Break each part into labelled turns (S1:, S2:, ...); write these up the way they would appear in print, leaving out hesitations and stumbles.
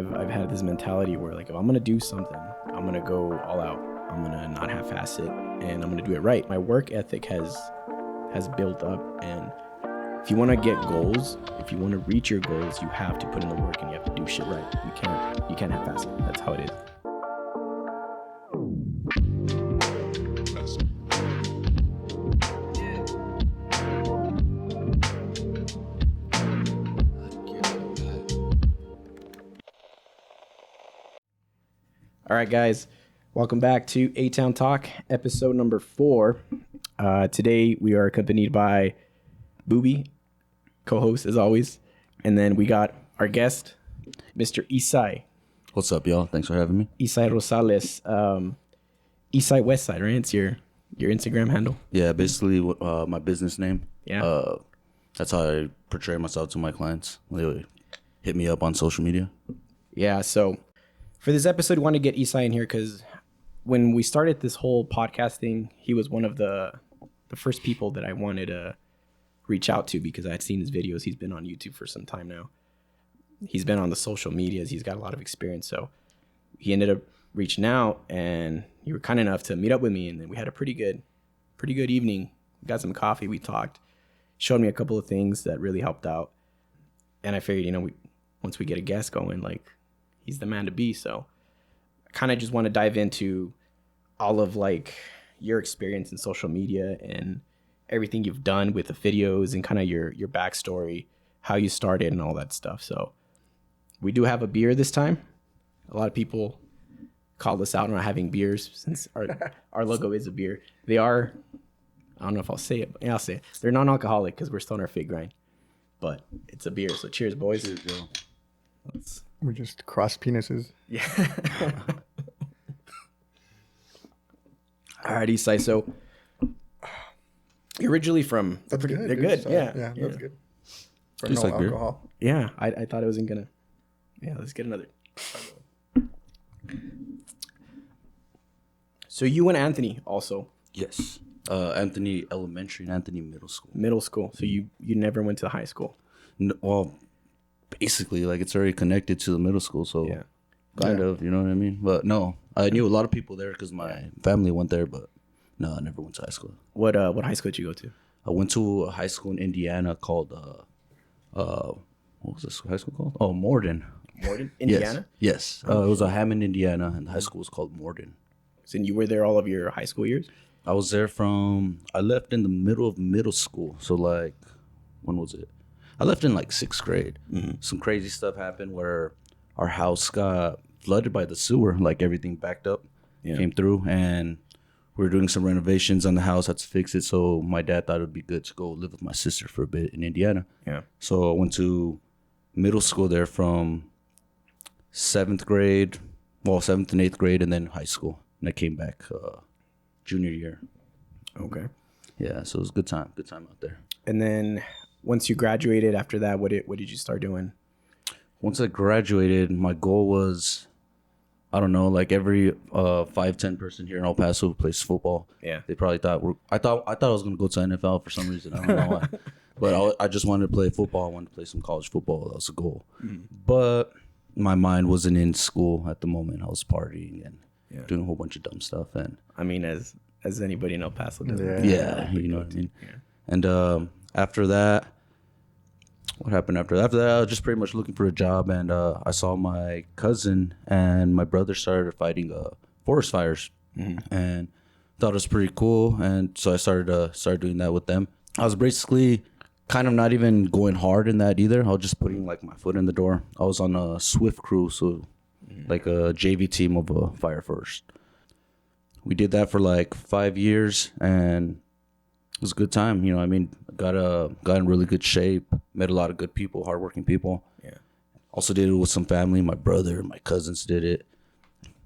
S1: I've had this mentality where like if I'm gonna do something, I'm gonna go all out. I'm gonna not half-ass it, and I'm gonna do it right. My work ethic has built up, and if you want to get goals, if you want to reach your goals, you have to put in the work and you have to do shit right. You can't half-ass it. That's how it is. All right, guys, welcome back to A-TownTalk, episode number 4. Today we are accompanied by Booby, co-host as always, and then we got our guest, Mr. Esai.
S2: What's up, y'all? Thanks for having me.
S1: Esai Rosales, Esai2westside, right? It's your Instagram handle.
S2: Yeah, basically my business name.
S1: Yeah.
S2: That's how I portray myself to my clients. They hit me up on social media.
S1: Yeah, so for this episode, we want to get Esai in here because when we started this whole podcast thing, he was one of the first people that I wanted to reach out to because I had seen his videos. He's been on YouTube for some time now. He's been on the social medias. He's got a lot of experience. So he ended up reaching out, and you were kind enough to meet up with me, and then we had a pretty good evening. We got some coffee. We talked. Showed me a couple of things that really helped out. And I figured, once we get a guest going, like, he's the man to be. So I kind of just want to dive into all of like your experience in social media and everything you've done with the videos and kind of your backstory, how you started and all that stuff. So we do have a beer this time. A lot of people called us out on not having beers since our logo is a beer. They are, I don't know if I'll say it, but yeah, I'll say it. They're non-alcoholic because we're still on our fig grind, but it's a beer. So cheers, boys.
S2: Cheers, yo.
S3: We just cross penises.
S1: Yeah. All right, Esai. So you're originally from.
S3: That's good.
S1: They're good.
S3: So,
S1: yeah.
S3: That's good. For
S2: Tastes
S3: no
S2: like beer.
S3: alcohol.
S1: Yeah. I thought it wasn't gonna. Yeah. Let's get another. So you and Anthony also
S2: Yes. Anthony Elementary and Anthony Middle School.
S1: middle school. So you never went to high school.
S2: Well, basically, like, it's already connected to the middle school, so
S1: Yeah.
S2: kind of, you know what I mean? But no, I knew a lot of people there because my family went there, but no, I never went to high school.
S1: What high school did you go to?
S2: I went to a high school in Indiana called, what was this high school called? Oh, Morden.
S1: Morden, Indiana.
S2: Yes. It was a Hammond, Indiana, and the high school was called Morden.
S1: So you were there all of your high school years?
S2: I was there I left in the middle of middle school. So, like, when was it? I left in, like, 6th grade. Mm-hmm. Some crazy stuff happened where our house got flooded by the sewer. Like, everything backed up, came through, and we were doing some renovations on the house, had to fix it. So my dad thought it would be good to go live with my sister for a bit in Indiana.
S1: Yeah. So
S2: I went to middle school there from 7th and 8th grade, and then high school. And I came back junior year.
S1: Okay.
S2: Yeah, so it was a good time out there.
S1: And then once you graduated after that, what did you start doing?
S2: Once I graduated, my goal was, I don't know, like every 5'10" person here in ElPaso who plays football. Yeah. They probably thought I thought I was gonna go to NFL for some reason. I don't know why. But I just wanted to play football. I wanted to play some college football. That was a goal. Mm. But my mind wasn't in school at the moment. I was partying and doing a whole bunch of dumb stuff. And
S1: I mean, as anybody in El-Paso does.
S2: Yeah, you know what I mean. Yeah. And after that, what happened after that? After that, I was just pretty much looking for a job, and I saw my cousin and my brother started fighting forest fires, and thought it was pretty cool, and so I started doing that with them. I was basically kind of not even going hard in that either. I was just putting like my foot in the door. I was on a Swift crew, so like a JV team of a fire first. We did that for like 5 years, and it was a good time. You know, I mean, got in really good shape, met a lot of good people, hardworking people. Yeah. Also did it with some family. My brother, my cousins did it.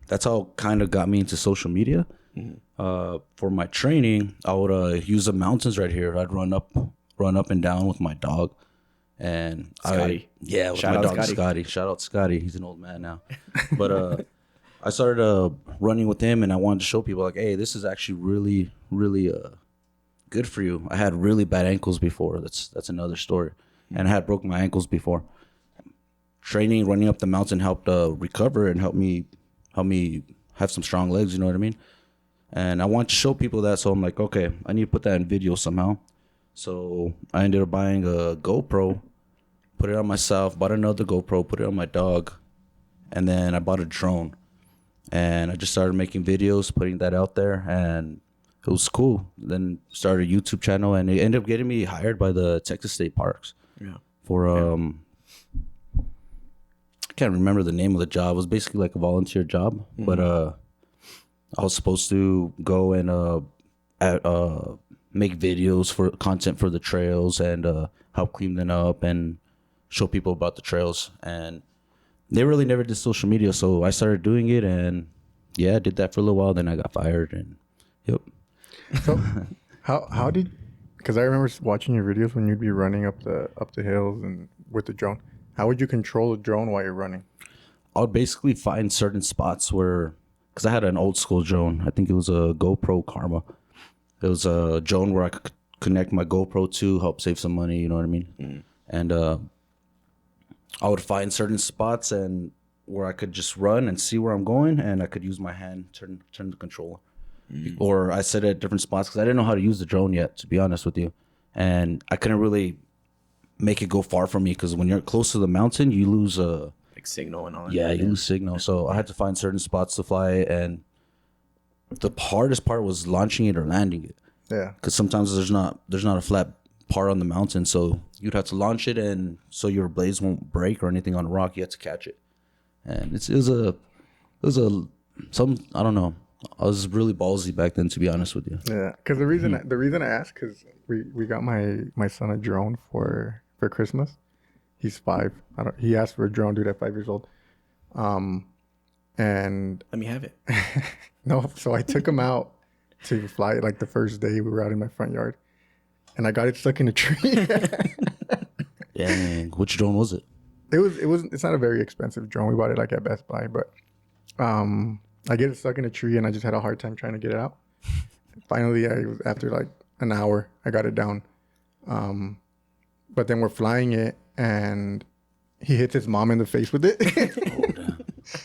S2: That's how it kind of got me into social media. Mm-hmm. For my training, I would use the mountains right here. I'd run up and down with my dog. And
S1: Scotty.
S2: With my dog Scotty. Shout out Scotty. He's an old man now. But I started running with him, and I wanted to show people like, hey, this is actually really, really good for you. I had really bad ankles before. That's another story. And I had broken my ankles before. training, running up the mountain helped recover and help me have some strong legs. You know what I mean? And I want to show people that, so I'm like, okay, I need to put that in video somehow. So I ended up buying a GoPro, put it on myself, bought another GoPro, put it on my dog, and then I bought a drone. And I just started making videos, putting that out there, and it was cool. Then started a YouTube channel, and it ended up getting me hired by the Texas State Parks.
S1: Yeah.
S2: For I can't remember the name of the job. It was basically like a volunteer job, but I was supposed to go and make videos for content for the trails and help clean them up and show people about the trails. And they really never did social media, so I started doing it, and yeah, I did that for a little while. Then I got fired, and yep.
S3: So how did? Because I remember watching your videos when you'd be running up the hills and with the drone. How would you control the drone while you're running?
S2: I would basically find certain spots where, because I had an old school drone. I think it was a GoPro Karma. It was a drone where I could connect my GoPro to, help save some money, you know what I mean? And I would find certain spots and where I could just run and see where I'm going, and I could use my hand, turn the controller. Or I set it at different spots because I didn't know how to use the drone yet, to be honest with you. And I couldn't really make it go far from me because when you're close to the mountain, you lose
S1: like signal and all that.
S2: Yeah, you lose signal. So I had to find certain spots to fly it, and the hardest part was launching it or landing it.
S3: Yeah.
S2: Because sometimes there's not a flat part on the mountain, so you'd have to launch it, and so your blades won't break or anything on a rock. You have to catch it, and it was I don't know. I was really ballsy back then, to be honest with you.
S3: Yeah, because the reason I asked, because we got my son a drone for Christmas. He's 5. He asked for a drone, dude, at 5 years old. And
S1: let me have it.
S3: No, so I took him out to fly it like the first day we were out in my front yard, and I got it stuck in a tree.
S2: Dang, which drone was it?
S3: It's not a very expensive drone. We bought it like at Best Buy, but I get it stuck in a tree, and I just had a hard time trying to get it out. Finally, after like an hour, I got it down. But then we're flying it, and he hits his mom in the face with it.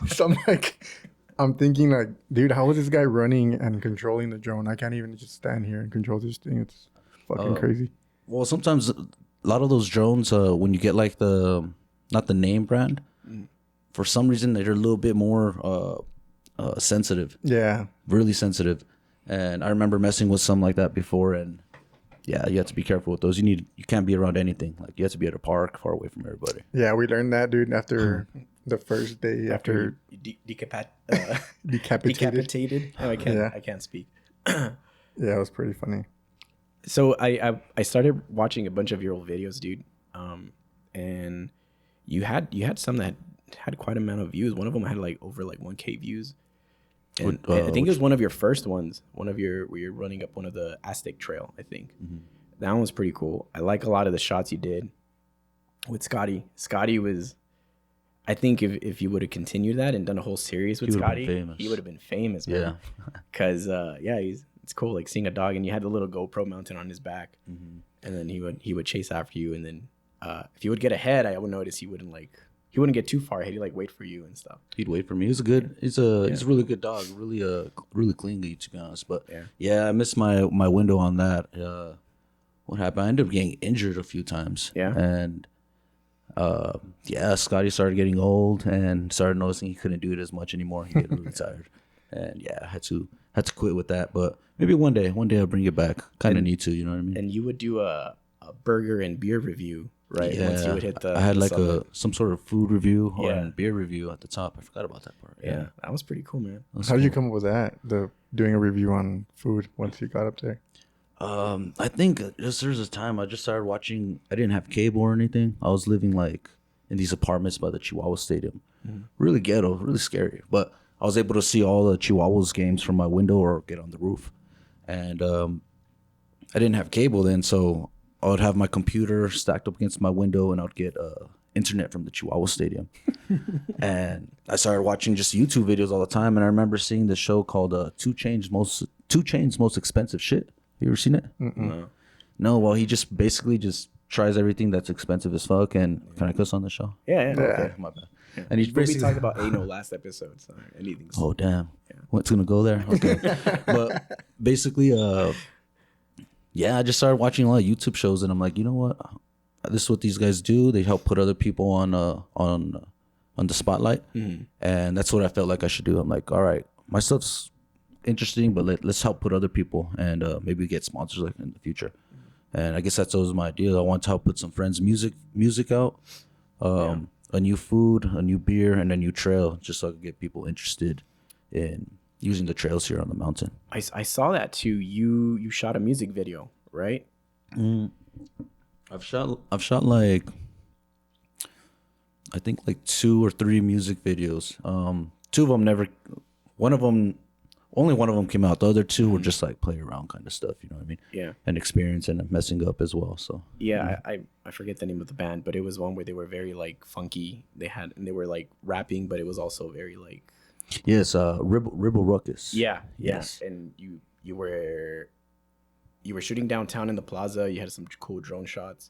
S3: So I'm thinking like, dude, how is this guy running and controlling the drone? I can't even just stand here and control this thing. It's fucking crazy.
S2: Well, sometimes a lot of those drones, when you get like not the name brand, for some reason they're a little bit more sensitive.
S3: Yeah.
S2: Really sensitive. And I remember messing with some like that before, and yeah, you have to be careful with those. You can't be around anything. Like you have to be at a park far away from everybody.
S3: Yeah, we learned that, dude, after the first day after
S1: decapitated. Oh, I can't speak.
S3: Yeah, it was pretty funny.
S1: So I started watching a bunch of your old videos, dude. And you had some that had quite an amount of views. One of them had like over like 1K views. And I think it was one of your first ones, where you're running up one of the Aztec Trail, I think. That one was pretty cool. I like a lot of the shots you did with Scotty. Scotty was, I think if you would have continued that and done a whole series with Scotty, he would have been famous, man. Yeah. Because, it's cool, like seeing a dog, and you had the little GoPro mounted on his back, and then he would chase after you, and then if you would get ahead, I would notice he wouldn't get too far ahead. He'd like wait for you and stuff.
S2: He'd wait for me. He's a really good dog. Really cleanly, to be honest. But yeah, I missed my window on that. What happened? I ended up getting injured a few times.
S1: Yeah.
S2: And Scotty started getting old and started noticing he couldn't do it as much anymore. He get really tired. And yeah, I had to quit with that. But maybe one day I'll bring it back. Kind of need to, you know what I mean?
S1: And you would do a burger and beer review, right?
S2: Yeah,
S1: once you would hit
S2: I had like some sort of food review and beer review at the top. I forgot about that part.
S1: Yeah, that was pretty cool, man.
S3: How did you come up with that? Doing a review on food once you got up there?
S2: I think there's a time I just started watching. I didn't have cable or anything. I was living like in these apartments by the Chihuahua Stadium. Really ghetto, really scary. But I was able to see all the Chihuahuas games from my window or get on the roof. And I didn't have cable then, so I would have my computer stacked up against my window, and I'd get internet from the Chihuahua Stadium. And I started watching just YouTube videos all the time. And I remember seeing this show called 2 Chainz Most Expensive Shit. You ever seen it?
S1: No.
S2: No. Well, he just basically just tries everything that's expensive as fuck. And can I cuss on the show?
S1: Yeah.
S2: Okay, my bad. And he's
S1: We
S2: basically
S1: talked about anal last episode, so anything.
S2: oh damn, what's gonna go there? Okay, but basically, I just started watching a lot of YouTube shows, and I'm like, you know what? This is what these guys do. They help put other people on the spotlight, and that's what I felt like I should do. I'm like, all right, my stuff's interesting, but let's help put other people, and maybe get sponsors like in the future. And I guess that's always my idea. I want to help put some friends' music out, a new food, a new beer, and a new trail, just so I can get people interested in using the trails here on the mountain.
S1: I saw that too. You shot a music video, right?
S2: I've shot like I think like 2 or 3 music videos. 2 of them only one of them came out. The other 2 were just like play around kind of stuff, you know what I mean?
S1: Yeah.
S2: And experience and messing up as well. So
S1: I forget the name of the band, but it was one where they were very like funky. They were like rapping, but it was also very like
S2: yes, Ribble Ruckus.
S1: Yeah.
S2: Yes.
S1: And you were shooting downtown in the plaza. You had some cool drone shots.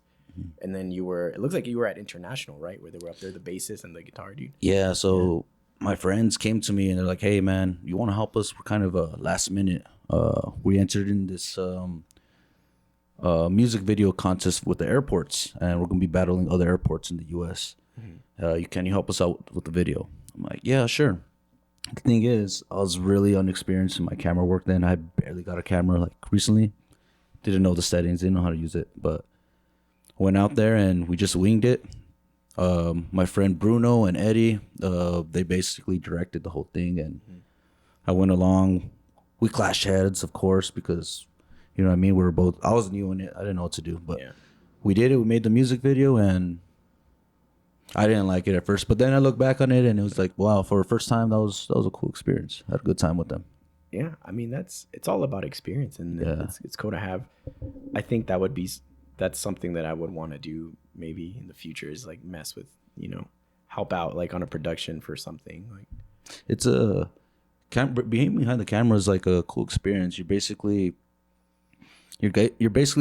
S1: And then it looks like you were at International, right? Where they were up there, the bassist and the guitar dude.
S2: Yeah, so my friends came to me and they're like, hey man, you want to help us? We're kind of last minute. We entered in this music video contest with the airports, and we're going to be battling other airports in the US. Can you help us out with the video? I'm like, yeah, sure. The thing is, I was really unexperienced in my camera work then. I barely got a camera like recently. Didn't know the settings, didn't know how to use it, but went out there and we just winged it. My friend Bruno and Eddie, they basically directed the whole thing, and I went along. We clashed heads, of course, because you know what I mean. I was new in it. I didn't know what to do, but we did it. We made the music video, and I didn't like it at first, but then I look back on it and it was like, wow, for the first time, that was a cool experience. I had a good time with them.
S1: Yeah, I mean it's all about experience, and it's cool to have. I think that's something that I would want to do maybe in the future, is like mess with, help out like on a production for something. Like
S2: it's being behind the camera is like a cool experience. You're basically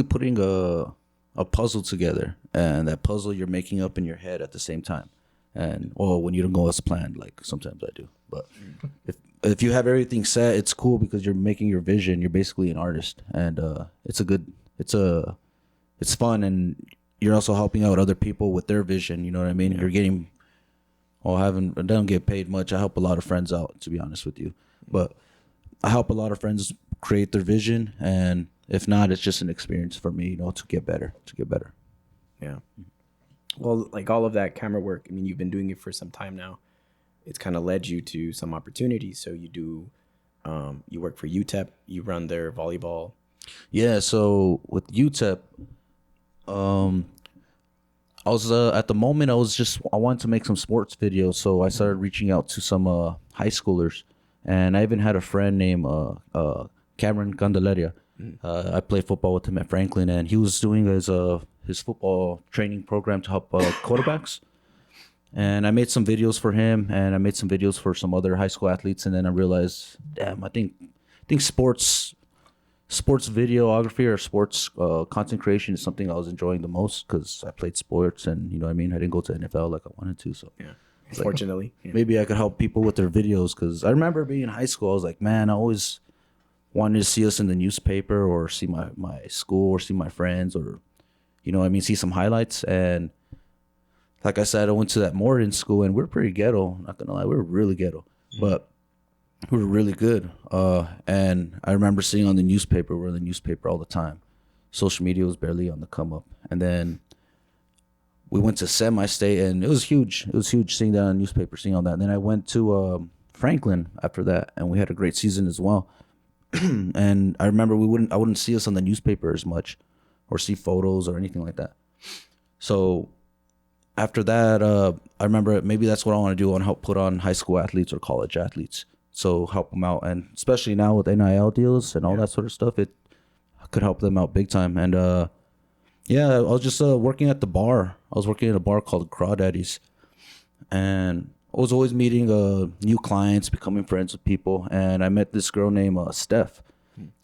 S2: putting a puzzle together, and that puzzle you're making up in your head at the same time. And when you don't go as planned, like sometimes I do, but if you have everything set, it's cool because you're making your vision. You're basically an artist, and it's fun, and you're also helping out other people with their vision. You know what I mean? You're getting, I don't get paid much. I help a lot of friends out, to be honest with you, but I help a lot of friends create their vision, and if not, it's just an experience for me, to get better.
S1: Yeah. Well, like all of that camera work, I mean, you've been doing it for some time now. It's kind of led you to some opportunities. So you do, you work for UTEP, you run their volleyball.
S2: Yeah. So with UTEP, I was at the moment I wanted to make some sports videos, so I started reaching out to some high schoolers, and I even had a friend named Cameron Candelaria. I played football with him at Franklin, and he was doing his football training program to help quarterbacks. And I made some videos for him, and I made some videos for some other high school athletes, and then I realized, damn, I think sports videography or sports content creation is something I was enjoying the most, because I played sports, and you know what I mean, I didn't go to NFL like I wanted to, so
S1: Fortunately,
S2: maybe I could help people with their videos, because I remember being in high school, I was like, man, I always wanted to see us in the newspaper, or see my school, or see my friends, or see some highlights. And like I said, I went to that Morton school, and we're pretty ghetto, not gonna lie, we were really ghetto, but we were really good. And I remember seeing on the newspaper, we're in the newspaper all the time. Social media was barely on the come up. And then we went to semi-state, and it was huge. It was huge seeing that on the newspaper, seeing all that. And then I went to Franklin after that, and we had a great season as well. And I remember I wouldn't see us on the newspaper as much, or see photos or anything like that. So after that, I remember maybe that's what I want to do. I want to help put on high school athletes or college athletes. So help them out, and especially now with NIL deals and all that sort of stuff, it could help them out big time. And I was just working at the bar. I was working at a bar called Crawdaddy's, and I was always meeting new clients, becoming friends with people. And I met this girl named Steph,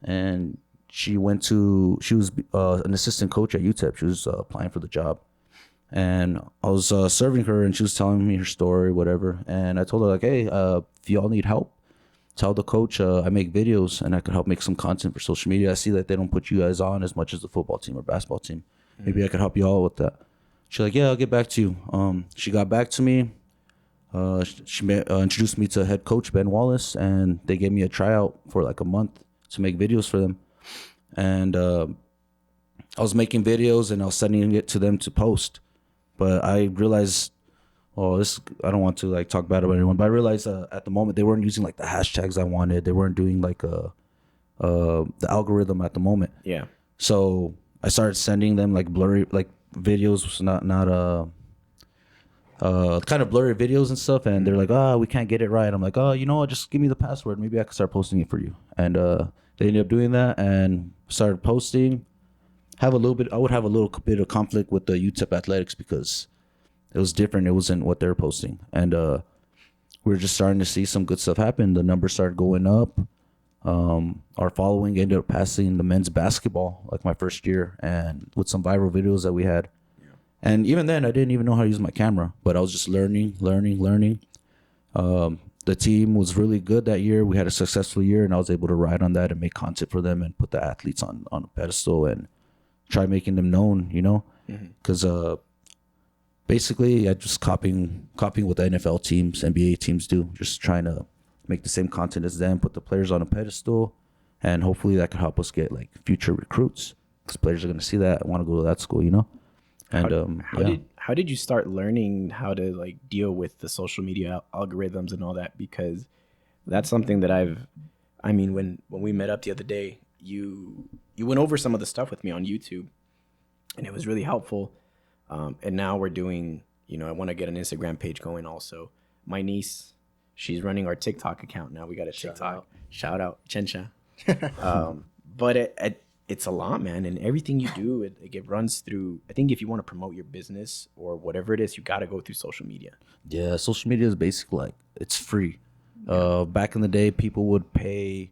S2: and she was an assistant coach at UTEP. She was applying for the job. And I was serving her, and she was telling me her story, whatever. And I told her, like, hey, if y'all need help, tell the coach I make videos and I could help make some content for social media. I see that they don't put you guys on as much as the football team or basketball team. Maybe I could help you all with that. She's like, yeah, I'll get back to you. She got back to me. She introduced me to head coach Ben Wallace, and they gave me a tryout for like a month to make videos for them. And I was making videos and I was sending it to them to post. But I realized, I don't want to like talk bad about anyone, but I realized at the moment they weren't using like the hashtags I wanted. They weren't doing like the algorithm at the moment.
S1: Yeah.
S2: So I started sending them like blurry like videos, not kind of blurry videos and stuff, and they're like, we can't get it right. I'm like, you know what, just give me the password, maybe I can start posting it for you. And they ended up doing that and started posting. I would have a little bit of conflict with the UTEP athletics because it was different. It wasn't what they're posting, and we were just starting to see some good stuff happen. The numbers started going up. Our following ended up passing the men's basketball like my first year, and with some viral videos that we had. And even then, I didn't even know how to use my camera, but I was just learning. The team was really good that year. We had a successful year, and I was able to ride on that and make content for them and put the athletes on a pedestal and try making them known, you know? Because basically, I just copying what the NFL teams, NBA teams do, just trying to make the same content as them, put the players on a pedestal, and hopefully that could help us get like future recruits because players are going to see that and want to go to that school, you know? And
S1: how did you start learning how to like deal with the social media algorithms and all that? Because that's something that when we met up the other day, you went over some of the stuff with me on YouTube, and it was really helpful. And now we're doing, I want to get an Instagram page going also. My niece, she's running our TikTok account now. We got a TikTok. Shout out Chensha. But it's a lot, man. And everything you do, it runs through. I think if you want to promote your business or whatever it is, you got to go through social media.
S2: Yeah, social media is basically like, it's free. Back in the day, people would pay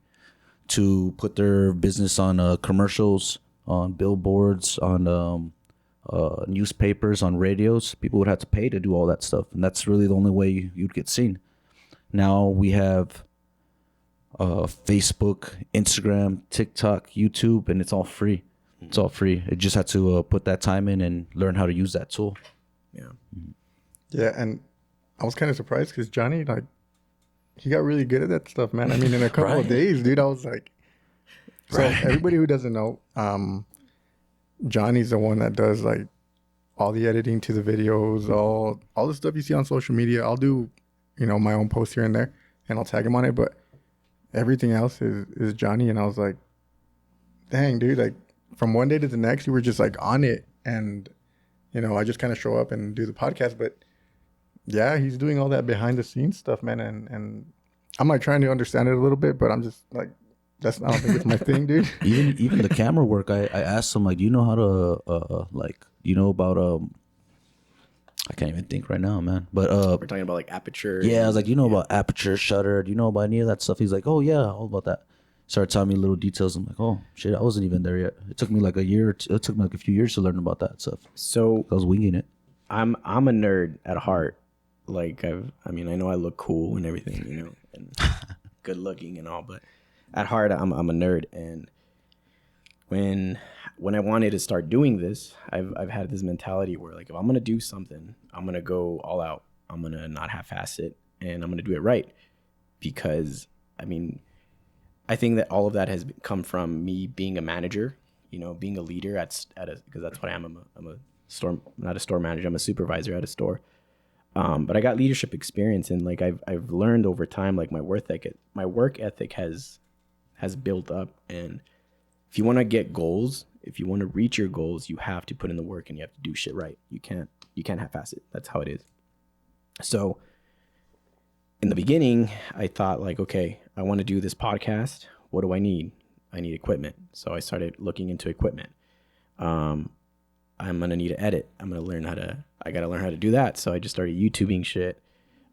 S2: to put their business on commercials, on billboards, on newspapers, on radios. People would have to pay to do all that stuff. And that's really the only way you'd get seen. Now we have Facebook, Instagram, TikTok, YouTube, and it's all free. It's all free. You just have to put that time in and learn how to use that tool.
S1: Yeah.
S3: Yeah, and I was kind of surprised because Johnny, like, he got really good at that stuff, man. I mean, in a couple of days, dude, I was like... So everybody who doesn't know, Johnny's the one that does, like, all the editing to the videos, all the stuff you see on social media. I'll do, my own post here and there, and I'll tag him on it, but everything else is Johnny. And I was like, dang, dude, like, from one day to the next, you were just, like, on it. And, I just kind of show up and do the podcast, but... Yeah, he's doing all that behind the scenes stuff, man, and I'm like trying to understand it a little bit, but I'm just like, I don't think it's my thing, dude.
S2: Even the camera work, I asked him like, do you know how to about I can't even think right now, man. But
S1: we're talking about like aperture.
S2: Yeah, I was like, about aperture, shutter? Do you know about any of that stuff? He's like, oh yeah, all about that. Started telling me little details. I'm like, oh shit, I wasn't even there yet. It took me like a year. It took me like a few years to learn about that stuff.
S1: So
S2: I was winging it.
S1: I'm a nerd at heart. Like I know I look cool and everything, and good looking and all, but at heart I'm a nerd. And when I wanted to start doing this, I've had this mentality where like if I'm gonna do something, I'm gonna go all out. I'm gonna not half-ass it, and I'm gonna do it right. Because I think that all of that has come from me being a manager, being a leader at a because that's what I am. I'm a store, not a store manager. I'm a supervisor at a store. But I got leadership experience, and like I've learned over time, like my work ethic has built up. And if you want to get goals, if you want to reach your goals, you have to put in the work and you have to do shit right. You can't half-ass it. That's how it is. So in the beginning, I thought like, okay, I want to do this podcast. What do I need? I need equipment. So I started looking into equipment. I'm gonna need to edit. I gotta learn how to do that. So I just started YouTubing shit.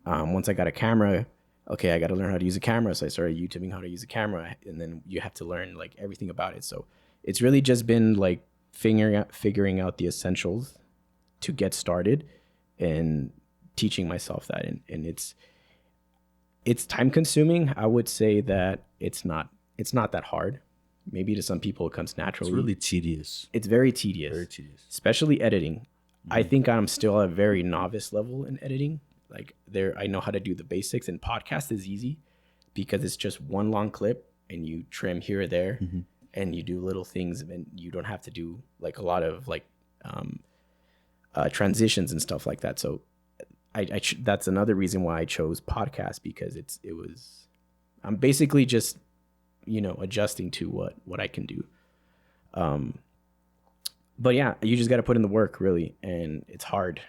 S1: Once I got a camera, okay, I got to learn how to use a camera. So I started YouTubing how to use a camera, and then you have to learn like everything about it. So it's really just been like figuring out the essentials to get started and teaching myself that. And it's time consuming. I would say that it's not that hard. Maybe to some people it comes naturally.
S2: It's really tedious.
S1: It's very tedious.
S2: Very tedious.
S1: Especially editing. I think I'm still at a very novice level in editing. Like I know how to do the basics, and podcast is easy because it's just one long clip and you trim here or there and you do little things, and you don't have to do like a lot of like transitions and stuff like that. So that's another reason why I chose podcast, because I'm basically just, adjusting to what I can do. But yeah, you just got to put in the work, really. And it's hard.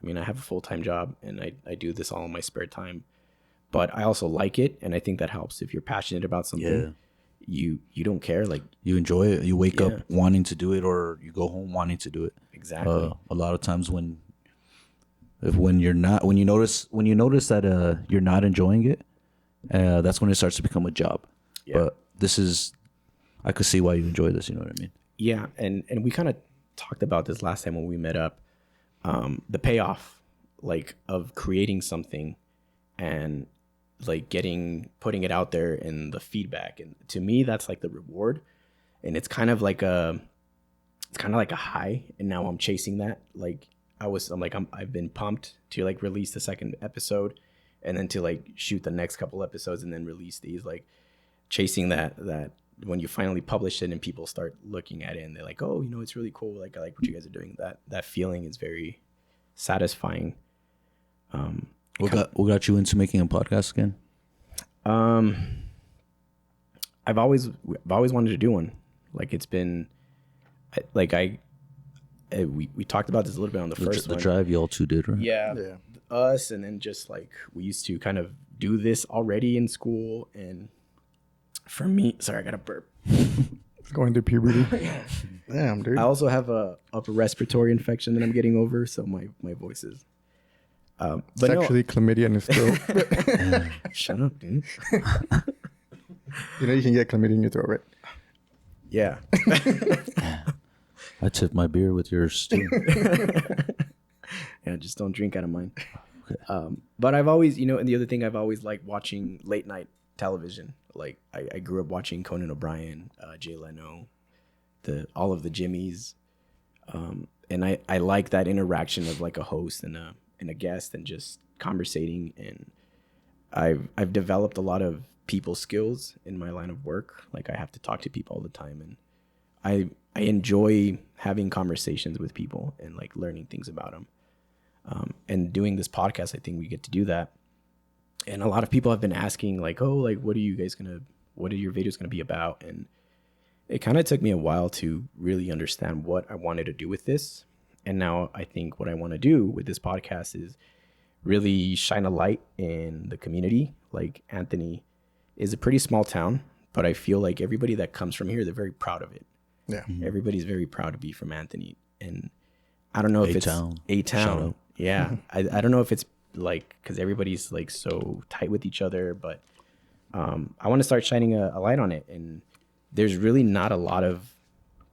S1: I mean, I have a full-time job and I do this all in my spare time, but I also like it. And I think that helps. If you're passionate about something, you don't care. Like,
S2: you enjoy it. You wake up wanting to do it, or you go home wanting to do it.
S1: Exactly.
S2: A lot of times when you notice that you're not enjoying it, that's when it starts to become a job. But I could see why you enjoy this. You know what I mean?
S1: Yeah. And we kind of talked about this last time when we met up. The payoff, like, of creating something and like putting it out there, and the feedback, and to me that's like the reward, and it's kind of like a high, and now I'm chasing that. Like I've been pumped to like release the second episode, and then to like shoot the next couple episodes, and then release these, like chasing that when you finally publish it and people start looking at it and they're like, oh, it's really cool. Like, I like what you guys are doing. That feeling is very satisfying.
S2: What got you into making a podcast again?
S1: I've always wanted to do one. Like, it's been like we talked about this a little bit on the first one.
S2: The drive y'all two did, right?
S1: Yeah. Us, and then just like we used to kind of do this already in school. And for me, sorry, I got a burp.
S3: Going through puberty. Damn, dude.
S1: I also have a upper respiratory infection that I'm getting over, so my voice is. But
S3: it's actually chlamydia in his throat.
S1: Shut up, dude.
S3: You can get chlamydia in your throat, right?
S1: Yeah.
S2: I tipped my beer with yours too.
S1: Yeah, just don't drink out of mine.
S2: Okay.
S1: But I've always, and the other thing, I've always liked watching late night television. Like, I grew up watching Conan O'Brien, Jay Leno, all of the Jimmys, and I like that interaction of like a host and a guest, and just conversating. And I've developed a lot of people skills in my line of work. Like, I have to talk to people all the time, and I enjoy having conversations with people and like learning things about them. And doing this podcast, I think we get to do that. And a lot of people have been asking, like, oh, like, what are your videos gonna be about? And it kind of took me a while to really understand what I wanted to do with this. And now I think what I want to do with this podcast is really shine a light in the community. Like, Anthony is a pretty small town, but I feel like everybody that comes from here, they're very proud of it.
S3: Yeah.
S1: Everybody's very proud to be from Anthony. And I don't know if
S2: A-Town.
S1: it's A-Town. Yeah. I don't know if it's like, because everybody's like so tight with each other, but I want to start shining a light on it. And there's really not a lot of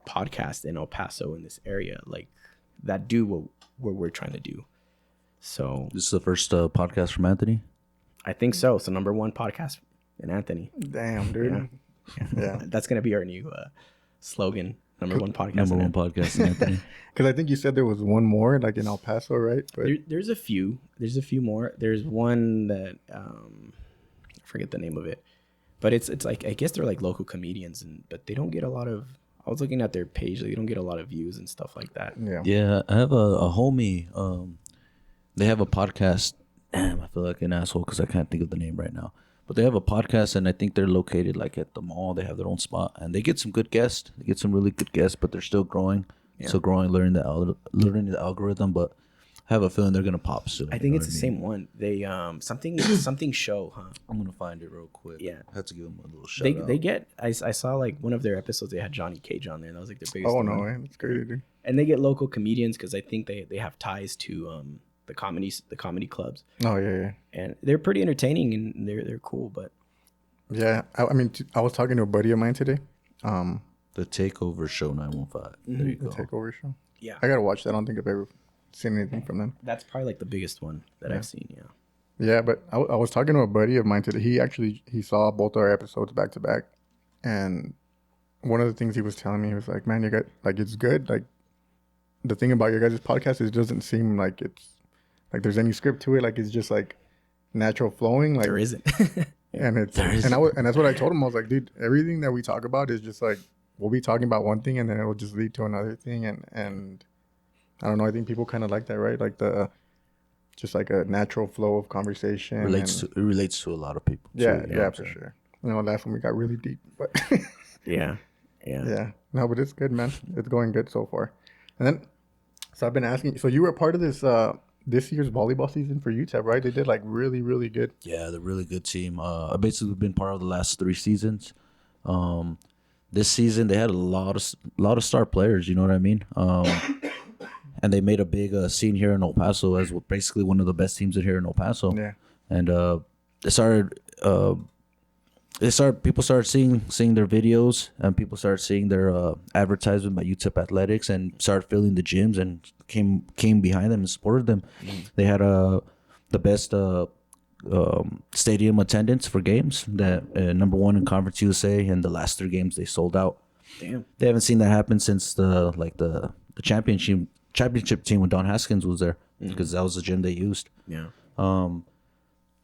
S1: podcasts in El Paso, in this area, like, that do what we're trying to do. So
S2: this is the first podcast from Anthony?
S1: I think so. So #1 podcast in Anthony.
S3: Damn, dude. Yeah.
S1: That's going to be our new slogan. #1 podcast.
S2: #1 podcast in Anthony.
S3: Because I think you said there was one more, like, in El Paso, right? But
S1: there's a few. There's a few more. There's one that I forget the name of it, but it's like, I guess they're like local comedians, but they don't get a lot of. I was looking at their page; they don't get a lot of views and stuff like that.
S2: Yeah. I have a homie. They have a podcast. Damn, I feel like an asshole because I can't think of the name right now. But they have a podcast, and I think they're located like at the mall. They have their own spot, and they get some good guests. They get some really good guests, but they're still growing.
S1: Yeah.
S2: Still growing, learning the algorithm. But I have a feeling they're gonna pop soon.
S1: I think it's the same one. They something show, huh?
S2: I'm gonna find it real quick.
S1: Yeah,
S2: I have to give them a little shout out.
S1: They get. I saw like one of their episodes. They had Johnny Cage on there. And that was like their biggest.
S3: Oh no, man, that's crazy, dude.
S1: And they get local comedians because I think they have ties to the comedy clubs,
S3: Oh yeah.
S1: and they're pretty entertaining and they're cool. But
S3: Yeah. I mean, I was talking to a buddy of mine today.
S2: The Takeover Show 915. There you
S3: The
S2: go.
S3: Takeover Show.
S1: yeah,
S3: I gotta watch that. I don't think I've ever seen anything from them.
S1: that's probably like the biggest one that I've seen. Yeah.
S3: Yeah, but I was talking to a buddy of mine today. He saw both our episodes back to back, and one of the things he was telling me, he was like, "Man, you got like it's good. Like the thing about your guys' podcast is it doesn't seem like it's like there's any script to it. Like it's just like natural flowing. Like
S1: There isn't.
S3: and it's and that's what I told him. I was like, dude, everything that we talk about is just like we'll be talking about one thing and then it will just lead to another thing, and I don't know. I think people kind of like that, right? Like the just like a natural flow of conversation.
S2: It relates to a lot of people.
S3: Yeah,
S2: too,
S3: yeah, for sure. You know, last one we got really deep, but
S1: Yeah.
S3: yeah, no, but it's good, man. It's going good so far. And then, so I've been asking. So you were a part of this year's volleyball season for UTEP, right? They did like really, really good.
S2: Yeah, they're a really good team. I basically been part of the last 3 seasons. This season they had a lot of star players. You know what I mean? And they made a big scene here in ElPaso as basically one of the best teams in here in ElPaso.
S3: Yeah.
S2: And people started seeing their videos, and people started seeing their advertisement by UTEP Athletics, and started filling the gyms and came behind them and supported them. They had the best stadium attendance for games, that number 1 in Conference USA, and the last 3 games they sold out.
S1: Damn.
S2: They haven't seen that happen since the championship team when Don Haskins was there, because that was the gym they used.
S1: Yeah.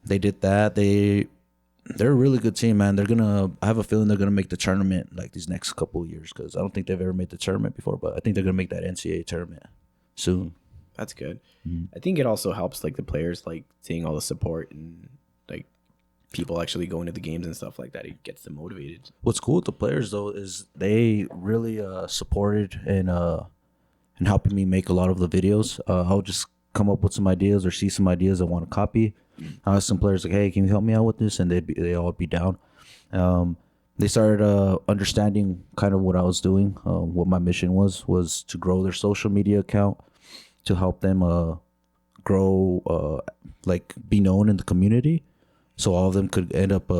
S2: They did that. They're a really good team, man. I have a feeling they're gonna make the tournament like these next couple of years, because I don't think they've ever made the tournament before, but I think they're gonna make that NCAA tournament soon.
S1: That's good. I think it also helps like the players like seeing all the support and like people actually going to the games and stuff like that. It gets them motivated.
S2: What's cool with the players though is they really supported and helping me make a lot of the videos. I'll just come up with some ideas or see some ideas I want to copy. I asked some players like, "Hey, can you help me out with this?" And they all be down. They started understanding kind of what I was doing. What my mission was to grow their social media account, to help them grow, like be known in the community, so all of them could end up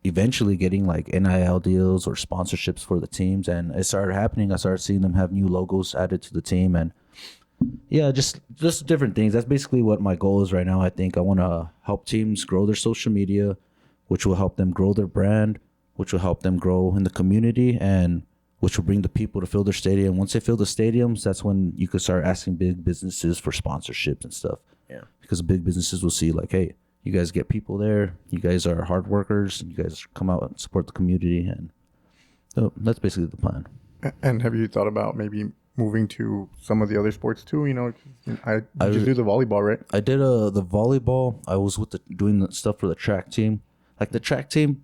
S2: eventually getting like NIL deals or sponsorships for the teams. And it started happening. I started seeing them have new logos added to the team, and yeah, just different things. That's basically what my goal is right now. I think I want to help teams grow their social media, which will help them grow their brand, which will help them grow in the community, and which will bring the people to fill their stadium. Once they fill the stadiums, that's when you could start asking big businesses for sponsorships and stuff.
S1: Yeah.
S2: Because big businesses will see like, hey, you guys get people there. You guys are hard workers. And you guys come out and support the community. And so that's basically the plan.
S3: And have you thought about maybe moving to some of the other sports too? You know, I just do the volleyball, right?
S2: I did the volleyball. I was doing the stuff for the track team. Like the track team,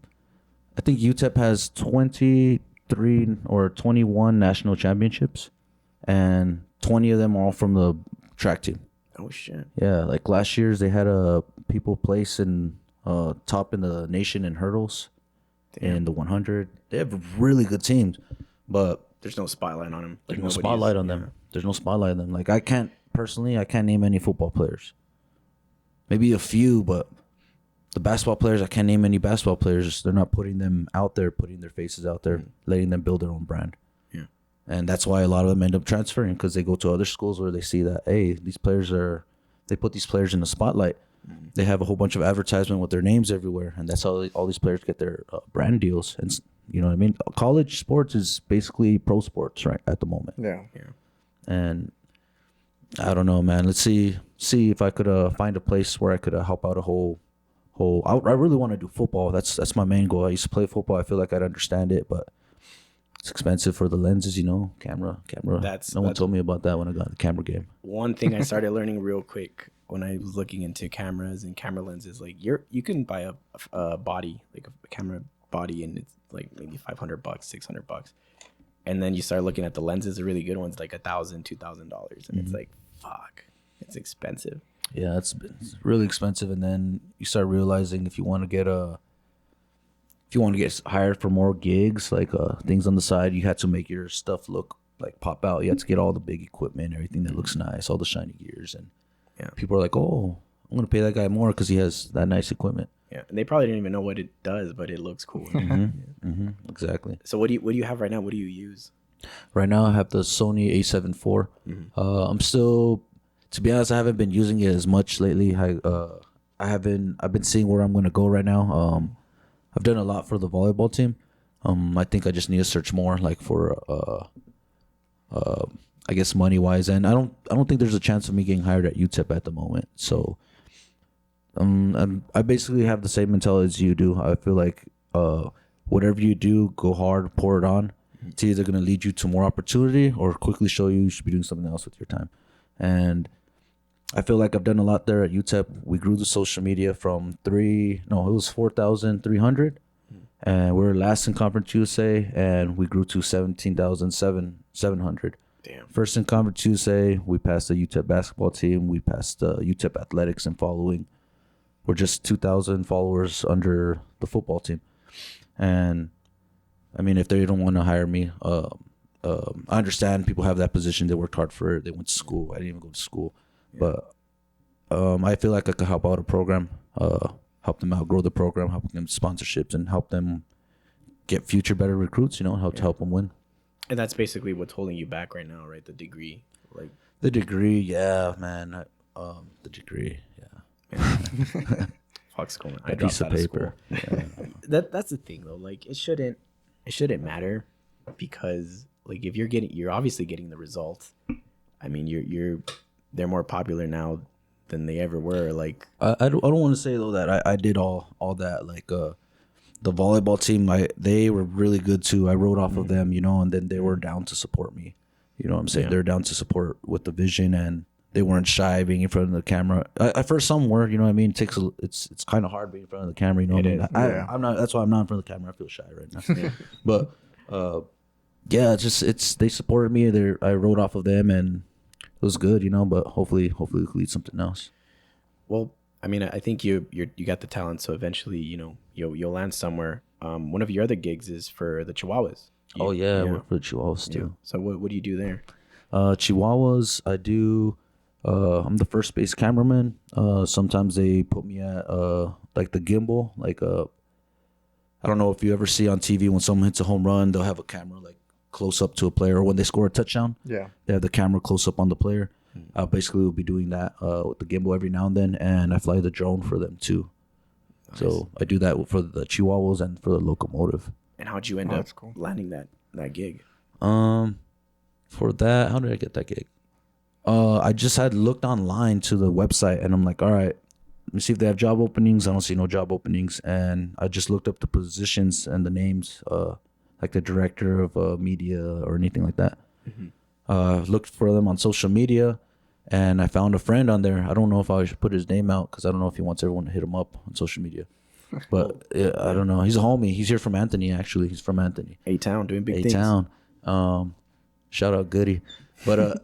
S2: I think UTEP has 23 or 21 national championships, and 20 of them are all from the track team.
S1: Oh shit.
S2: Yeah, like last year's they had people place in top in the nation in hurdles, in the 100. They have really good teams, but
S1: There's no spotlight on them.
S2: there's no spotlight on them. There's no spotlight on them. Like I can't name any football players. Maybe a few, but the basketball players, I can't name any basketball players. They're not putting them out there, putting their faces out there, letting them build their own brand.
S1: Yeah.
S2: And that's why a lot of them end up transferring, because they go to other schools where they see that, hey, they put these players in the spotlight. They have a whole bunch of advertisement with their names everywhere, and that's how all these players get their brand deals. And you know what I mean? College sports is basically pro sports right at the moment.
S3: Yeah.
S2: And I don't know, man. Let's see if I could find a place where I could help out a whole. I really want to do football. That's my main goal. I used to play football. I feel like I'd understand it, but it's expensive for the lenses, you know. Camera. No one told me about that when I got the camera game.
S1: One thing I started learning real quick when I was looking into cameras and camera lenses, like you can buy a body, like a camera body, and it's like maybe $500, $600, and then you start looking at the lenses, the really good ones, like $1,000, $2,000, and it's like, fuck, it's expensive.
S2: Yeah, it's really expensive, and then you start realizing if you want to get hired for more gigs, like things on the side, you had to make your stuff look like pop out. You had to get all the big equipment, everything that looks nice, all the shiny gears, and people are like, oh, I'm gonna pay that guy more because he has that nice equipment.
S1: Yeah, and they probably didn't even know what it does, but it looks cool.
S2: Exactly.
S1: So what do you have right now? What do you use?
S2: Right now, I have the Sony A7 IV. I'm still, to be honest, I haven't been using it as much lately. I've been seeing where I'm gonna go right now. I've done a lot for the volleyball team. I think I just need to search more, like for I guess money wise, and I don't think there's a chance of me getting hired at UTEP at the moment. So, I basically have the same mentality as you do. I feel like whatever you do, go hard, pour it on. It's either going to lead you to more opportunity or quickly show you should be doing something else with your time. And I feel like I've done a lot there at UTEP. We grew the social media from it was 4,300. And we were last in Conference USA, and we grew to 17,700.
S1: Damn.
S2: First in Conference USA, we passed the UTEP basketball team. We passed the UTEP athletics and following. We're just 2,000 followers under the football team. And I mean, if they don't want to hire me, I understand people have that position. They worked hard for it. They went to school. I didn't even go to school. But I feel like I could help out a program, help them out, grow the program, help them sponsorships, and help them get future better recruits, help them win.
S1: And that's basically what's holding you back right now, right? The degree.
S2: The degree, yeah, man. The degree, yeah.
S1: Fuck school.
S2: A piece of paper. Yeah.
S1: That's the thing though. Like it shouldn't matter because like if you're obviously getting the results. I mean, they're more popular now than they ever were. Like
S2: I don't want to say though that I did all that. Like the volleyball team, they were really good too. I wrote off of them, and then they were down to support me. You know what I'm saying? They're down to support with the vision, and they weren't shy being in front of the camera. At first, some were. You know what I mean? It's kind of hard being in front of the camera. You know, I'm not. That's why I'm not in front of the camera. I feel shy right now. But they supported me. I wrote off of them, and it was good. But hopefully we could lead something else.
S1: Well, I mean, I think you got the talent, so eventually, you'll land somewhere. One of your other gigs is for the Chihuahuas.
S2: I work for the Chihuahuas too.
S1: So what do you do there?
S2: Chihuahuas, I do. I'm the first base cameraman. Sometimes they put me at like the gimbal. Like I don't know if you ever see on TV when someone hits a home run, they'll have a camera like close up to a player. Or when they score a touchdown, they have the camera close up on the player. Basically, we'll be doing that with the gimbal every now and then, and I fly the drone for them too. Nice. So I do that for the Chihuahuas and for the locomotive.
S1: And how'd you end up landing that gig?
S2: For that, how did I get that gig? I just had looked online to the website, and I'm like, all right, let me see if they have job openings. I don't see no job openings, and I just looked up the positions and the names, like the director of media or anything like that. Looked for them on social media, and I found a friend on there. I don't know if I should put his name out because I don't know if he wants everyone to hit him up on social media. But I don't know. He's a homie. He's here from Anthony, actually. He's from Anthony.
S1: A-Town, doing big things.
S2: A-Town. Shout out Goody. But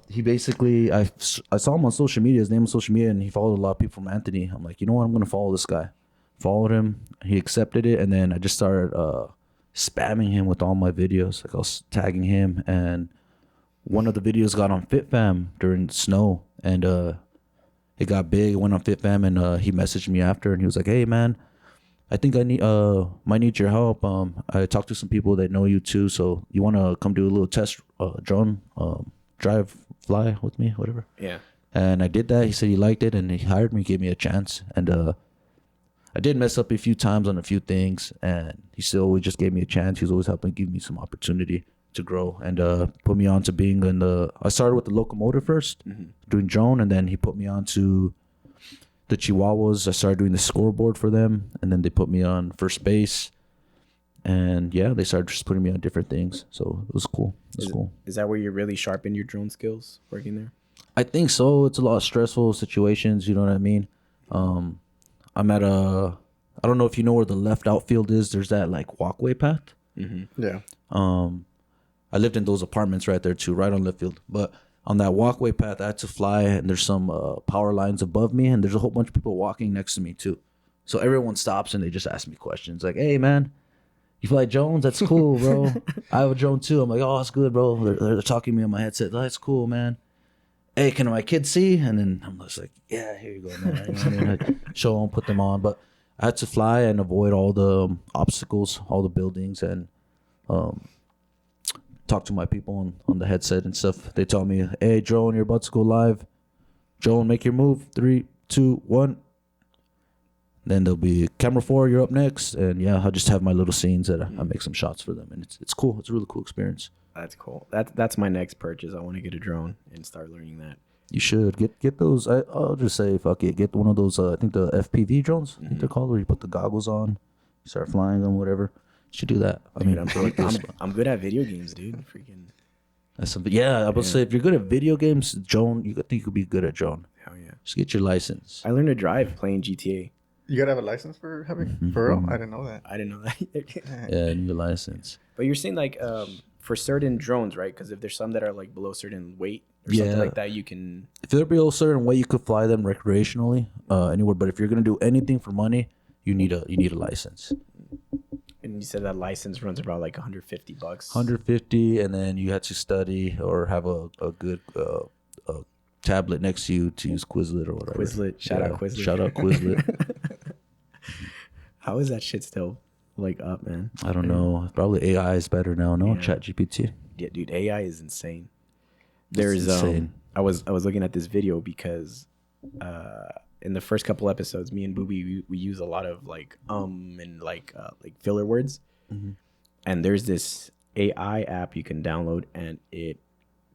S2: he basically, I saw him on social media, his name on social media, and he followed a lot of people from Anthony. I'm like, you know what? I'm going to follow this guy. Followed him. He accepted it, and then I just started spamming him with all my videos. Like I was tagging him, and one of the videos got on FitFam during snow, and it got big. It went on FitFam, and he messaged me after, and he was like, "Hey, man, I think I might need your help. I talked to some people that know you too, so you want to come do a little test drone fly with me, whatever."
S1: Yeah.
S2: And I did that. He said he liked it, and he hired me, gave me a chance, and I did mess up a few times on a few things, and he still always just gave me a chance. He was always helping give me some opportunity to grow, and put me on to being I started with the locomotive first, doing drone, and then he put me on to the Chihuahuas. I started doing the scoreboard for them, and then they put me on first base, and they started just putting me on different things. So it was cool.
S1: Is that where you really sharpen your drone skills, working there?
S2: I think so. It's a lot of stressful situations. You know what I mean? I'm at I don't know if you know where the left outfield is. There's that like walkway path.
S3: Yeah.
S2: I lived in those apartments right there too, right on left field. But on that walkway path, I had to fly, and there's some power lines above me, and there's a whole bunch of people walking next to me too. So everyone stops, and they just ask me questions like, "Hey, man, you fly drones? That's cool, bro. I have a drone too." I'm like, "Oh, that's good, bro." They're talking to me on my headset. "That's cool, man." hey, can my kids see? And then I'm just like, yeah, here you go, man. You know what I mean? Like, show them, put them on. But I had to fly and avoid all the obstacles, all the buildings, and talk to my people on the headset and stuff. They tell me, hey, drone, you're about to go live. Drone, make your move. 3, 2, 1. Then there'll be camera 4, you're up next. And yeah, I'll just have my little scenes that I make some shots for them. And it's cool. It's a really cool experience.
S1: That's cool. That's my next purchase. I want to get a drone and start learning that.
S2: You should get those. I'll just say, fuck it. Get one of those, I think the FPV drones, I think they're called, where you put the goggles on, you start flying them, whatever. You should do that. I mean,
S1: I'm good at video games, dude. Freaking.
S2: That's something. Yeah, I would say if you're good at video games, drone, I think you could be good at drone.
S1: Hell yeah.
S2: Just get your license.
S1: I learned to drive playing GTA.
S3: You gotta have a license for having for real? I didn't know that.
S1: I didn't know that.
S2: Yeah, need a license.
S1: But you're saying like for certain drones, right? Because if there's some that are like below certain weight or something like that, you can.
S2: If they're below a certain weight, you could fly them recreationally anywhere. But if you're gonna do anything for money, you need a license.
S1: And you said that license runs about like $150.
S2: 150, and then you have to study or have a good tablet next to you to use Quizlet or whatever.
S1: Quizlet, shout out Quizlet.
S2: Shout out Quizlet.
S1: How is that shit still like up, man?
S2: I don't know. Probably AI is better now. No, ChatGPT.
S1: Yeah, dude, AI is insane. There's
S2: insane.
S1: I was looking at this video because in the first couple episodes, me and Booby we use a lot of like and like filler words.
S2: Mm-hmm.
S1: And there's this AI app you can download, and it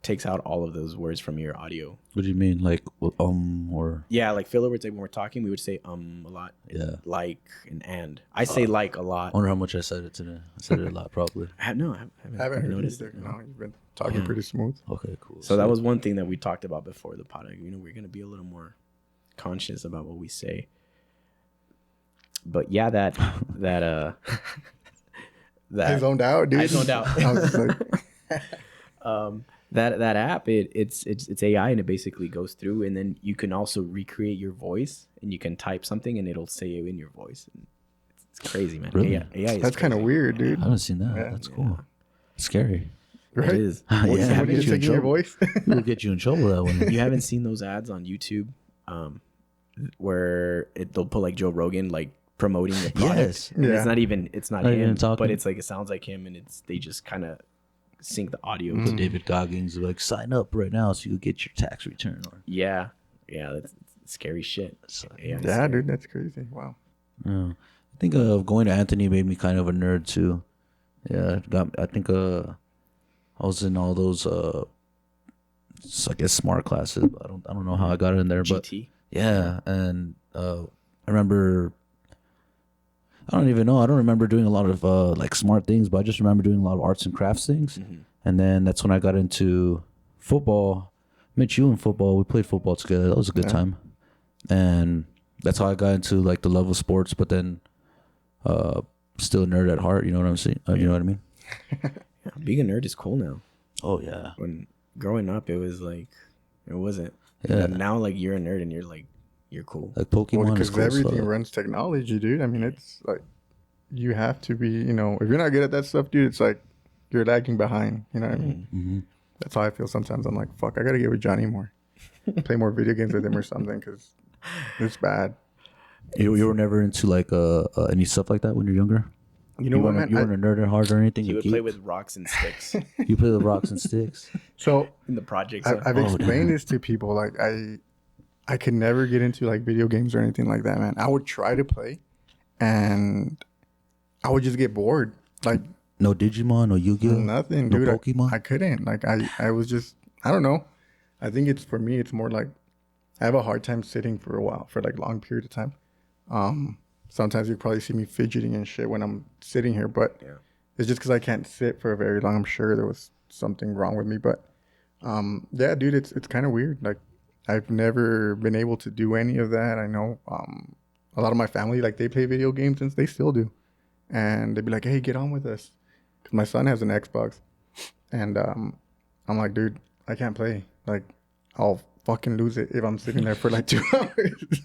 S1: takes out all of those words from your audio.
S2: What do you mean, like or?
S1: Yeah, like filler words. Like when we're talking, we would say a lot.
S2: Yeah.
S1: Like and I say like a lot.
S2: I wonder how much I said it today. I said it a lot, probably.
S1: I haven't
S3: Heard
S1: noticed
S3: either.
S1: it.
S3: No, you've been talking pretty smooth.
S2: Okay, cool.
S1: So that was one thing that we talked about before the podcast. You know, we're gonna be a little more conscious about what we say. But yeah, that
S3: I zoned out, dude.
S1: I zoned out.
S3: I was like,
S1: that app, it's AI, and it basically goes through, and then you can also recreate your voice, and you can type something, and it'll say it in your voice. And it's crazy, man.
S2: Really?
S1: AI is
S3: that's kind of weird, dude.
S2: I haven't seen that.
S3: Yeah.
S2: That's cool. Scary.
S3: Right?
S1: It is.
S2: Yeah,
S3: What
S2: get
S3: are you
S2: you in
S3: taking your
S2: trouble.
S3: voice?
S2: It'll get you in trouble, that one.
S1: You haven't seen those ads on YouTube, where they'll put like Joe Rogan like promoting the product.
S2: Yes.
S1: And
S3: Yeah.
S1: it's not
S2: Not
S1: him,
S2: even talking.
S1: but it's like it sounds like him, and they just kind of sync the audio.
S3: Mm-hmm.
S1: to-
S2: David Goggins like, sign up right now so you get your tax return. Or
S1: Yeah, that's scary shit. AI is
S3: Yeah,
S1: scary.
S3: dude, that's crazy. Wow.
S2: I think going to Anthony made me kind of a nerd too. Yeah, I think I was in all those I guess smart classes. I don't know how I got in there, but
S1: GT.
S2: yeah, and I remember. I don't even know. I don't remember doing a lot of like smart things, but I just remember doing a lot of arts and crafts things.
S1: Mm-hmm.
S2: And then that's when I got into football. Met you in football. We played football together. That was a good time. And that's how I got into like the love of sports. But then, still a nerd at heart. You know what I'm saying? You know what I mean?
S1: Yeah, being a nerd is cool now.
S2: Oh yeah.
S1: When growing up, it was like it wasn't.
S2: Yeah.
S1: And now, like you're a nerd, and you're cool.
S2: Like Pokemon is
S3: Because
S2: cool.
S3: everything runs technology, dude. I mean, it's like you have to be, if you're not good at that stuff, dude, it's like you're lagging behind. You know what I mean?
S2: Mm-hmm.
S3: That's how I feel sometimes. I'm like, fuck, I gotta get with Johnny more, play more video games with him or something, because it's bad.
S2: You were never into like any stuff like that when you're younger.
S3: You know what, man?
S2: You weren't a nerd at heart or anything.
S1: He
S2: You
S1: would
S2: geek?
S1: play with rocks and sticks
S2: You play with rocks and sticks.
S3: So
S1: in the projects.
S3: I've explained this to people. Like I could never get into like video games or anything like that, man. I would try to play, and I would just get bored. Like
S2: No Digimon, no Yu-Gi-Oh,
S3: nothing,
S2: no
S3: dude.
S2: Pokemon.
S3: I couldn't. Like I was just, I don't know. I think it's, for me, it's more like I have a hard time sitting for a while, for like long period of time. Sometimes you probably see me fidgeting and shit when I'm sitting here, but it's just because I can't sit for a very long. I'm sure there was something wrong with me, but yeah, dude, it's kind of weird. Like I've never been able to do any of that. I know a lot of my family, like they play video games and they still do, and they'd be like, "Hey, get on with us," because my son has an Xbox, and I'm like, dude, I can't play. Like I'll fucking lose it if I'm sitting there for like 2 hours.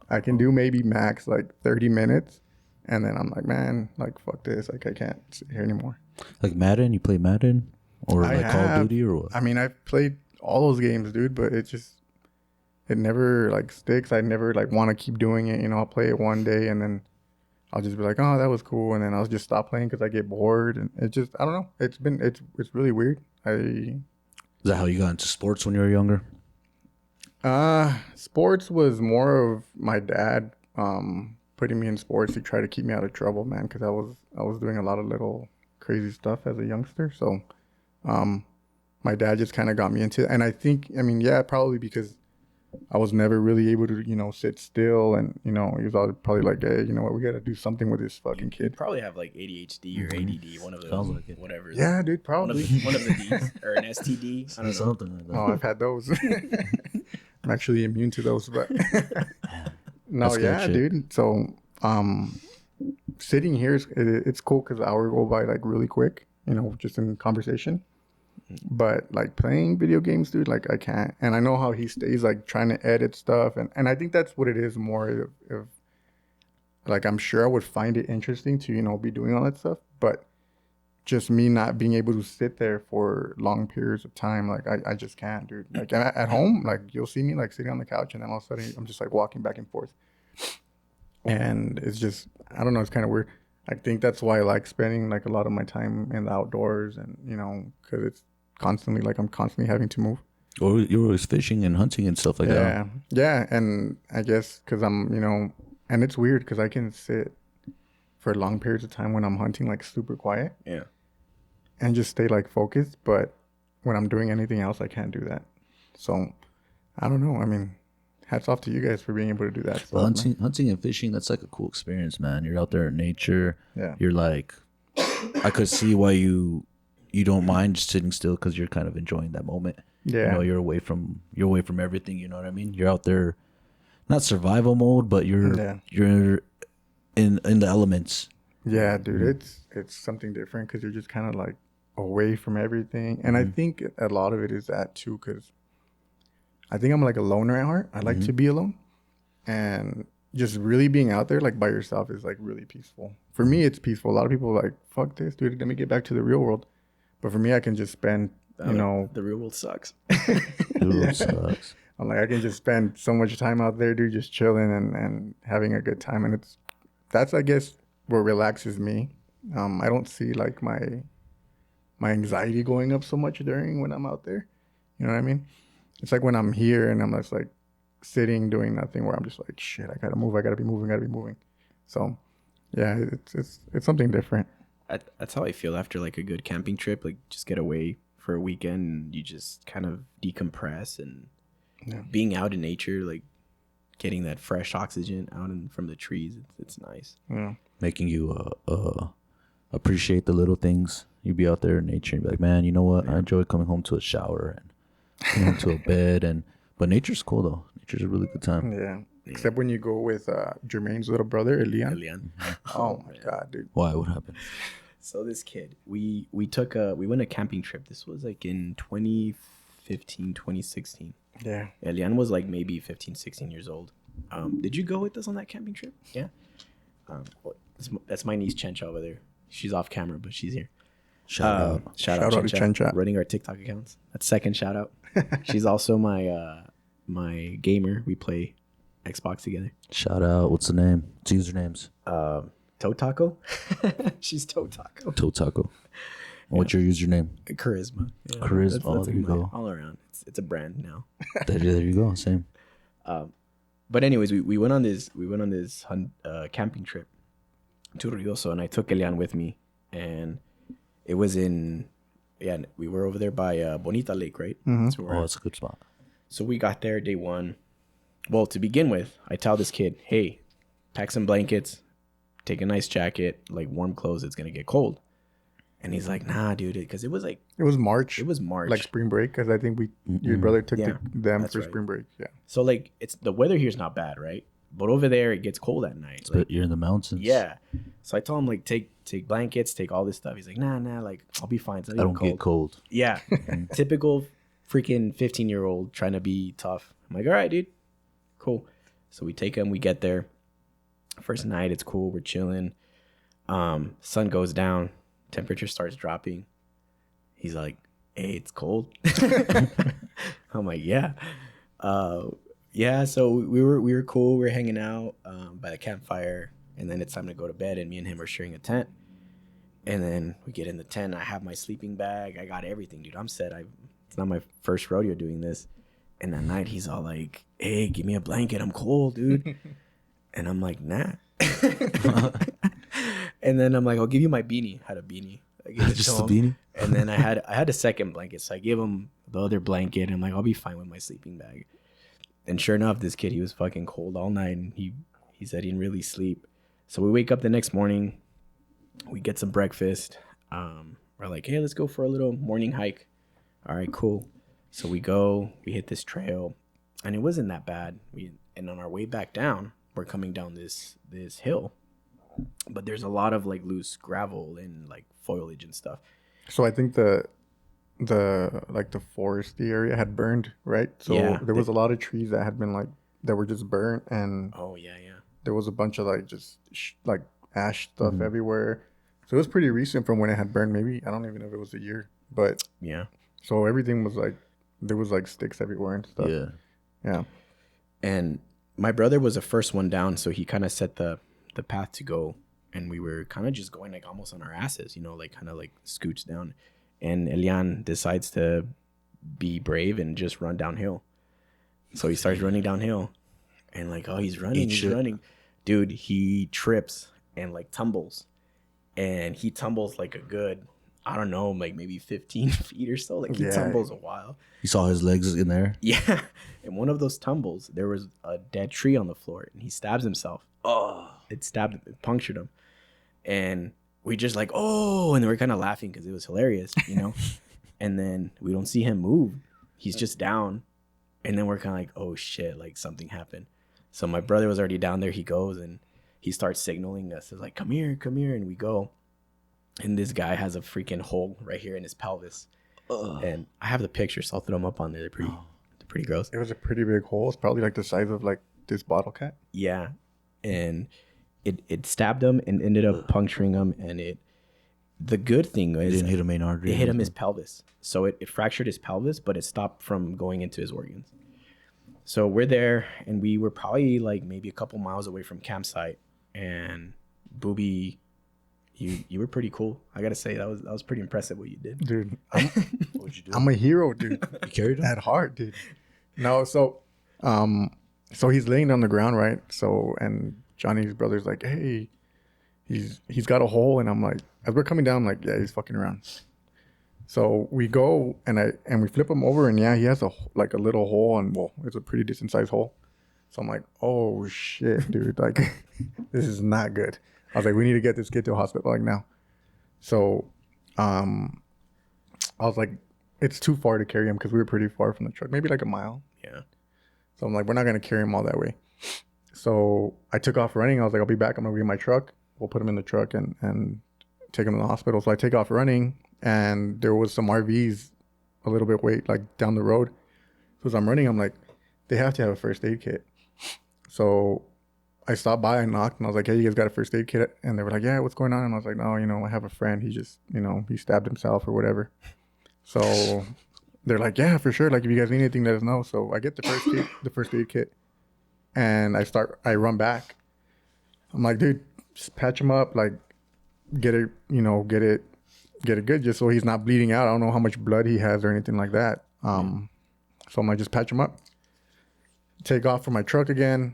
S3: I can do maybe max like 30 minutes, and then I'm like, man, like fuck this. Like I can't sit here anymore.
S2: Like Madden, you play Madden or
S3: I
S2: like Call of
S3: have.
S2: Duty or what?
S3: I mean, I've played all those games, dude. But it never like sticks. I never like want to keep doing it. You know, I'll play it one day and then I'll just be like, oh, that was cool, and then I'll just stop playing because I get bored, and it just I don't know. It's really weird.
S2: Is that how you got into sports when you were younger?
S3: Sports was more of my dad putting me in sports to try to keep me out of trouble, man, because I was doing a lot of little crazy stuff as a youngster. So my dad just kind of got me into it. And I think, I mean, yeah, probably because I was never really able to, you know, sit still, and, you know, he was always probably like, hey, you know what, we got to do something with this fucking kid.
S1: You probably have like ADHD or ADD, one of those, like whatever.
S3: Yeah, dude, probably.
S1: One of the Ds, or an STD. I don't know.
S2: Something like that.
S3: Oh, I've had those. I'm actually immune to those, but no, yeah, dude. So, sitting here, it's cool because the hour go by like really quick, you know, just in conversation. But like playing video games, dude, like I can't. And I know how he stays like trying to edit stuff, and I think that's what it is more of like, I'm sure I would find it interesting to, you know, be doing all that stuff, but just me not being able to sit there for long periods of time, like I just can't, dude. Like at home, like you'll see me like sitting on the couch, and then all of a sudden I'm just like walking back and forth, and it's just, I don't know, it's kind of weird. I think that's why I like spending like a lot of my time in the outdoors, and, you know, because it's constantly like I'm constantly having to move.
S2: Or you're always fishing and hunting and stuff like that.
S3: Yeah, and I guess because I'm, you know, and it's weird because I can sit for long periods of time when I'm hunting like super quiet.
S1: Yeah.
S3: And just stay like focused, but when I'm doing anything else, I can't do that. So I don't know. I mean, hats off to you guys for being able to do that.
S2: Well, hunting and fishing, that's like a cool experience, man. You're out there in nature.
S3: Yeah.
S2: You're like, I could see why you don't mind just sitting still, because you're kind of enjoying that moment.
S3: Yeah.
S2: You know, you're away from everything. You know what I mean? You're out there, not survival mode, but you're in the elements.
S3: Yeah, dude, it's something different because you're just kind of like away from everything. And I think a lot of it is that too, because I think I'm like a loner at heart. I like to be alone, and just really being out there like by yourself is like really peaceful. For me, it's peaceful. A lot of people are like, fuck this, dude, let me get back to the real world. But for me, I can just spend, you know,
S1: the real world sucks.
S2: The world sucks.
S3: I'm like, I can just spend so much time out there, dude, just chilling and having a good time. And that's I guess what relaxes me. I don't see like my anxiety going up so much during when I'm out there. You know what I mean? It's like when I'm here and I'm just like sitting doing nothing, where I'm just like, shit, I gotta move, I gotta be moving. So yeah, it's something different.
S1: That's how I feel after like a good camping trip. Like, just get away for a weekend and you just kind of decompress, and being out in nature, like getting that fresh oxygen out from the trees. It's nice.
S3: Yeah.
S2: Making you appreciate the little things. You be out there in nature and be like, man, you know what? I enjoy coming home to a shower and coming home to a bed. But nature's cool though. Nature's a really good time.
S3: Yeah. Except when you go with Jermaine's little brother, Elian. Oh my God, dude.
S2: Why? What happened?
S1: So this kid, we went a camping trip. This was like in 2015, 2016.
S3: Yeah.
S1: Elian was like maybe 15, 16 years old. Did you go with us on that camping trip? Yeah. That's my niece Chencha over there. She's off camera, but she's here. Shout out to Chencha, running our TikTok accounts. That's second shout out. She's also my gamer. We play Xbox together.
S2: Shout out. What's the name? What's the usernames?
S1: Toe Taco. She's Toe Taco.
S2: Toe Taco. What's your username?
S1: Charisma. Yeah,
S2: Charisma.
S1: That's
S2: there you go.
S1: All around. It's a brand now.
S2: There you go. Same.
S1: But anyways, we went on this camping trip to Ruidoso, and I took Elian with me, and it was we were over there by Bonita Lake, right?
S3: Mm-hmm.
S2: That's a good spot.
S1: So we got there day one. Well, to begin with, I tell this kid, hey, pack some blankets, take a nice jacket, like warm clothes. It's going to get cold. And he's like, nah, dude, because it was March. It was March.
S3: Like spring break, because I think your brother took them for spring break. Yeah.
S1: So like the weather here's not bad, right? But over there, it gets cold at night.
S2: But you're in the mountains.
S1: Yeah. So I told him, like, take blankets, take all this stuff. He's like, nah, like, I'll be fine.
S2: I don't get cold.
S1: Yeah. Typical freaking 15-year-old trying to be tough. I'm like, all right, dude. Cool. So we take him. We get there. First night, it's cool. We're chilling. Sun goes down. Temperature starts dropping. He's like, hey, it's cold. I'm like, yeah. Yeah, so we were cool. We were hanging out by the campfire, and then it's time to go to bed, and me and him are sharing a tent. And then we get in the tent. I have my sleeping bag. I got everything, dude. I'm set. It's not my first rodeo doing this. And that night, he's all like, "Hey, give me a blanket. I'm cold, dude." And I'm like, "Nah." And then I'm like, "I'll give you my beanie." I had a beanie. I gave it
S2: Just
S1: to
S2: the
S1: him.
S2: beanie.
S1: And then I had a second blanket, so I gave him the other blanket. And I'm like, "I'll be fine with my sleeping bag." And sure enough, this kid, he was fucking cold all night, and he said he didn't really sleep. So we wake up the next morning. We get some breakfast. We're like, hey, let's go for a little morning hike. All right, cool. So we go, we hit this trail, and it wasn't that bad. And on our way back down, we're coming down this hill, but there's a lot of like loose gravel and like foliage and stuff.
S3: So I think the foresty area had burned, right? So
S1: Yeah,
S3: there was a lot of trees that had been like that were just burnt, and
S1: Oh yeah.
S3: there was a bunch of like just like ash stuff everywhere. So it was pretty recent from when it had burned. Maybe I don't even know if it was a year, but
S1: Yeah.
S3: so everything was like there was like sticks everywhere and stuff. Yeah.
S1: And my brother was the first one down, so he kind of set the path to go, and we were kind of just going like almost on our asses, like kind of like scoots down. And Elian decides to be brave and just run downhill. So he starts running downhill, and like, oh, he's running. Dude, he trips and like tumbles, and he tumbles like a good, I don't know, like maybe 15 feet or so. Like he tumbles a while.
S2: You saw his legs in there.
S1: Yeah. And one of those tumbles, there was a dead tree on the floor, and he stabs himself. Oh, it punctured him. And we just like, oh, and we're kind of laughing because it was hilarious, And then we don't see him move. He's just down. And then we're kind of like, oh shit, like something happened. So my brother was already down there. He goes and he starts signaling us. He's like, come here. And we go. And this guy has a freaking hole right here in his pelvis. And I have the pictures, so I'll throw them up on there. They're pretty gross.
S3: It was a pretty big hole. It's probably like the size of like this bottle cap.
S1: Yeah. And it stabbed him and ended up puncturing him. And the good thing is
S2: It didn't hit a main artery.
S1: it hit him his pelvis. So it fractured his pelvis, but it stopped from going into his organs. So we're there, and we were probably like maybe a couple miles away from campsite. And Booby, you were pretty cool. I gotta say that was pretty impressive what you did,
S3: Dude.
S2: What'd you do?
S3: I'm a hero, dude.
S2: You carried him?
S3: At heart, dude. No, so he's laying on the ground, right? So and Johnny's brother's like, hey, he's got a hole, and I'm like, as we're coming down, I'm like, yeah, he's fucking around. So we go and we flip him over, and yeah, he has a little hole, and well, it's a pretty decent sized hole. So I'm like, oh shit, dude, like this is not good. I was like, we need to get this kid to a hospital like now. So I was like, it's too far to carry him because we were pretty far from the truck, maybe like a mile.
S1: Yeah.
S3: So I'm like, we're not gonna carry him all that way. So I took off running. I was like, I'll be back. I'm gonna get my truck. We'll put him in the truck and take him to the hospital. So I take off running, and there was some RVs a little bit like down the road. So as I'm running, I'm like, they have to have a first aid kit. So I stopped by and knocked, and I was like, hey, you guys got a first aid kit? And they were like, yeah, what's going on? And I was like, no, I have a friend. He just, he stabbed himself or whatever. So they're like, yeah, for sure. Like, if you guys need anything, let us know. So I get the first aid kit, and I run back. I'm like, dude, just patch him up, like get it good, just so he's not bleeding out. I don't know how much blood he has or anything like that. So I'm like, just patch him up. Take off from my truck again.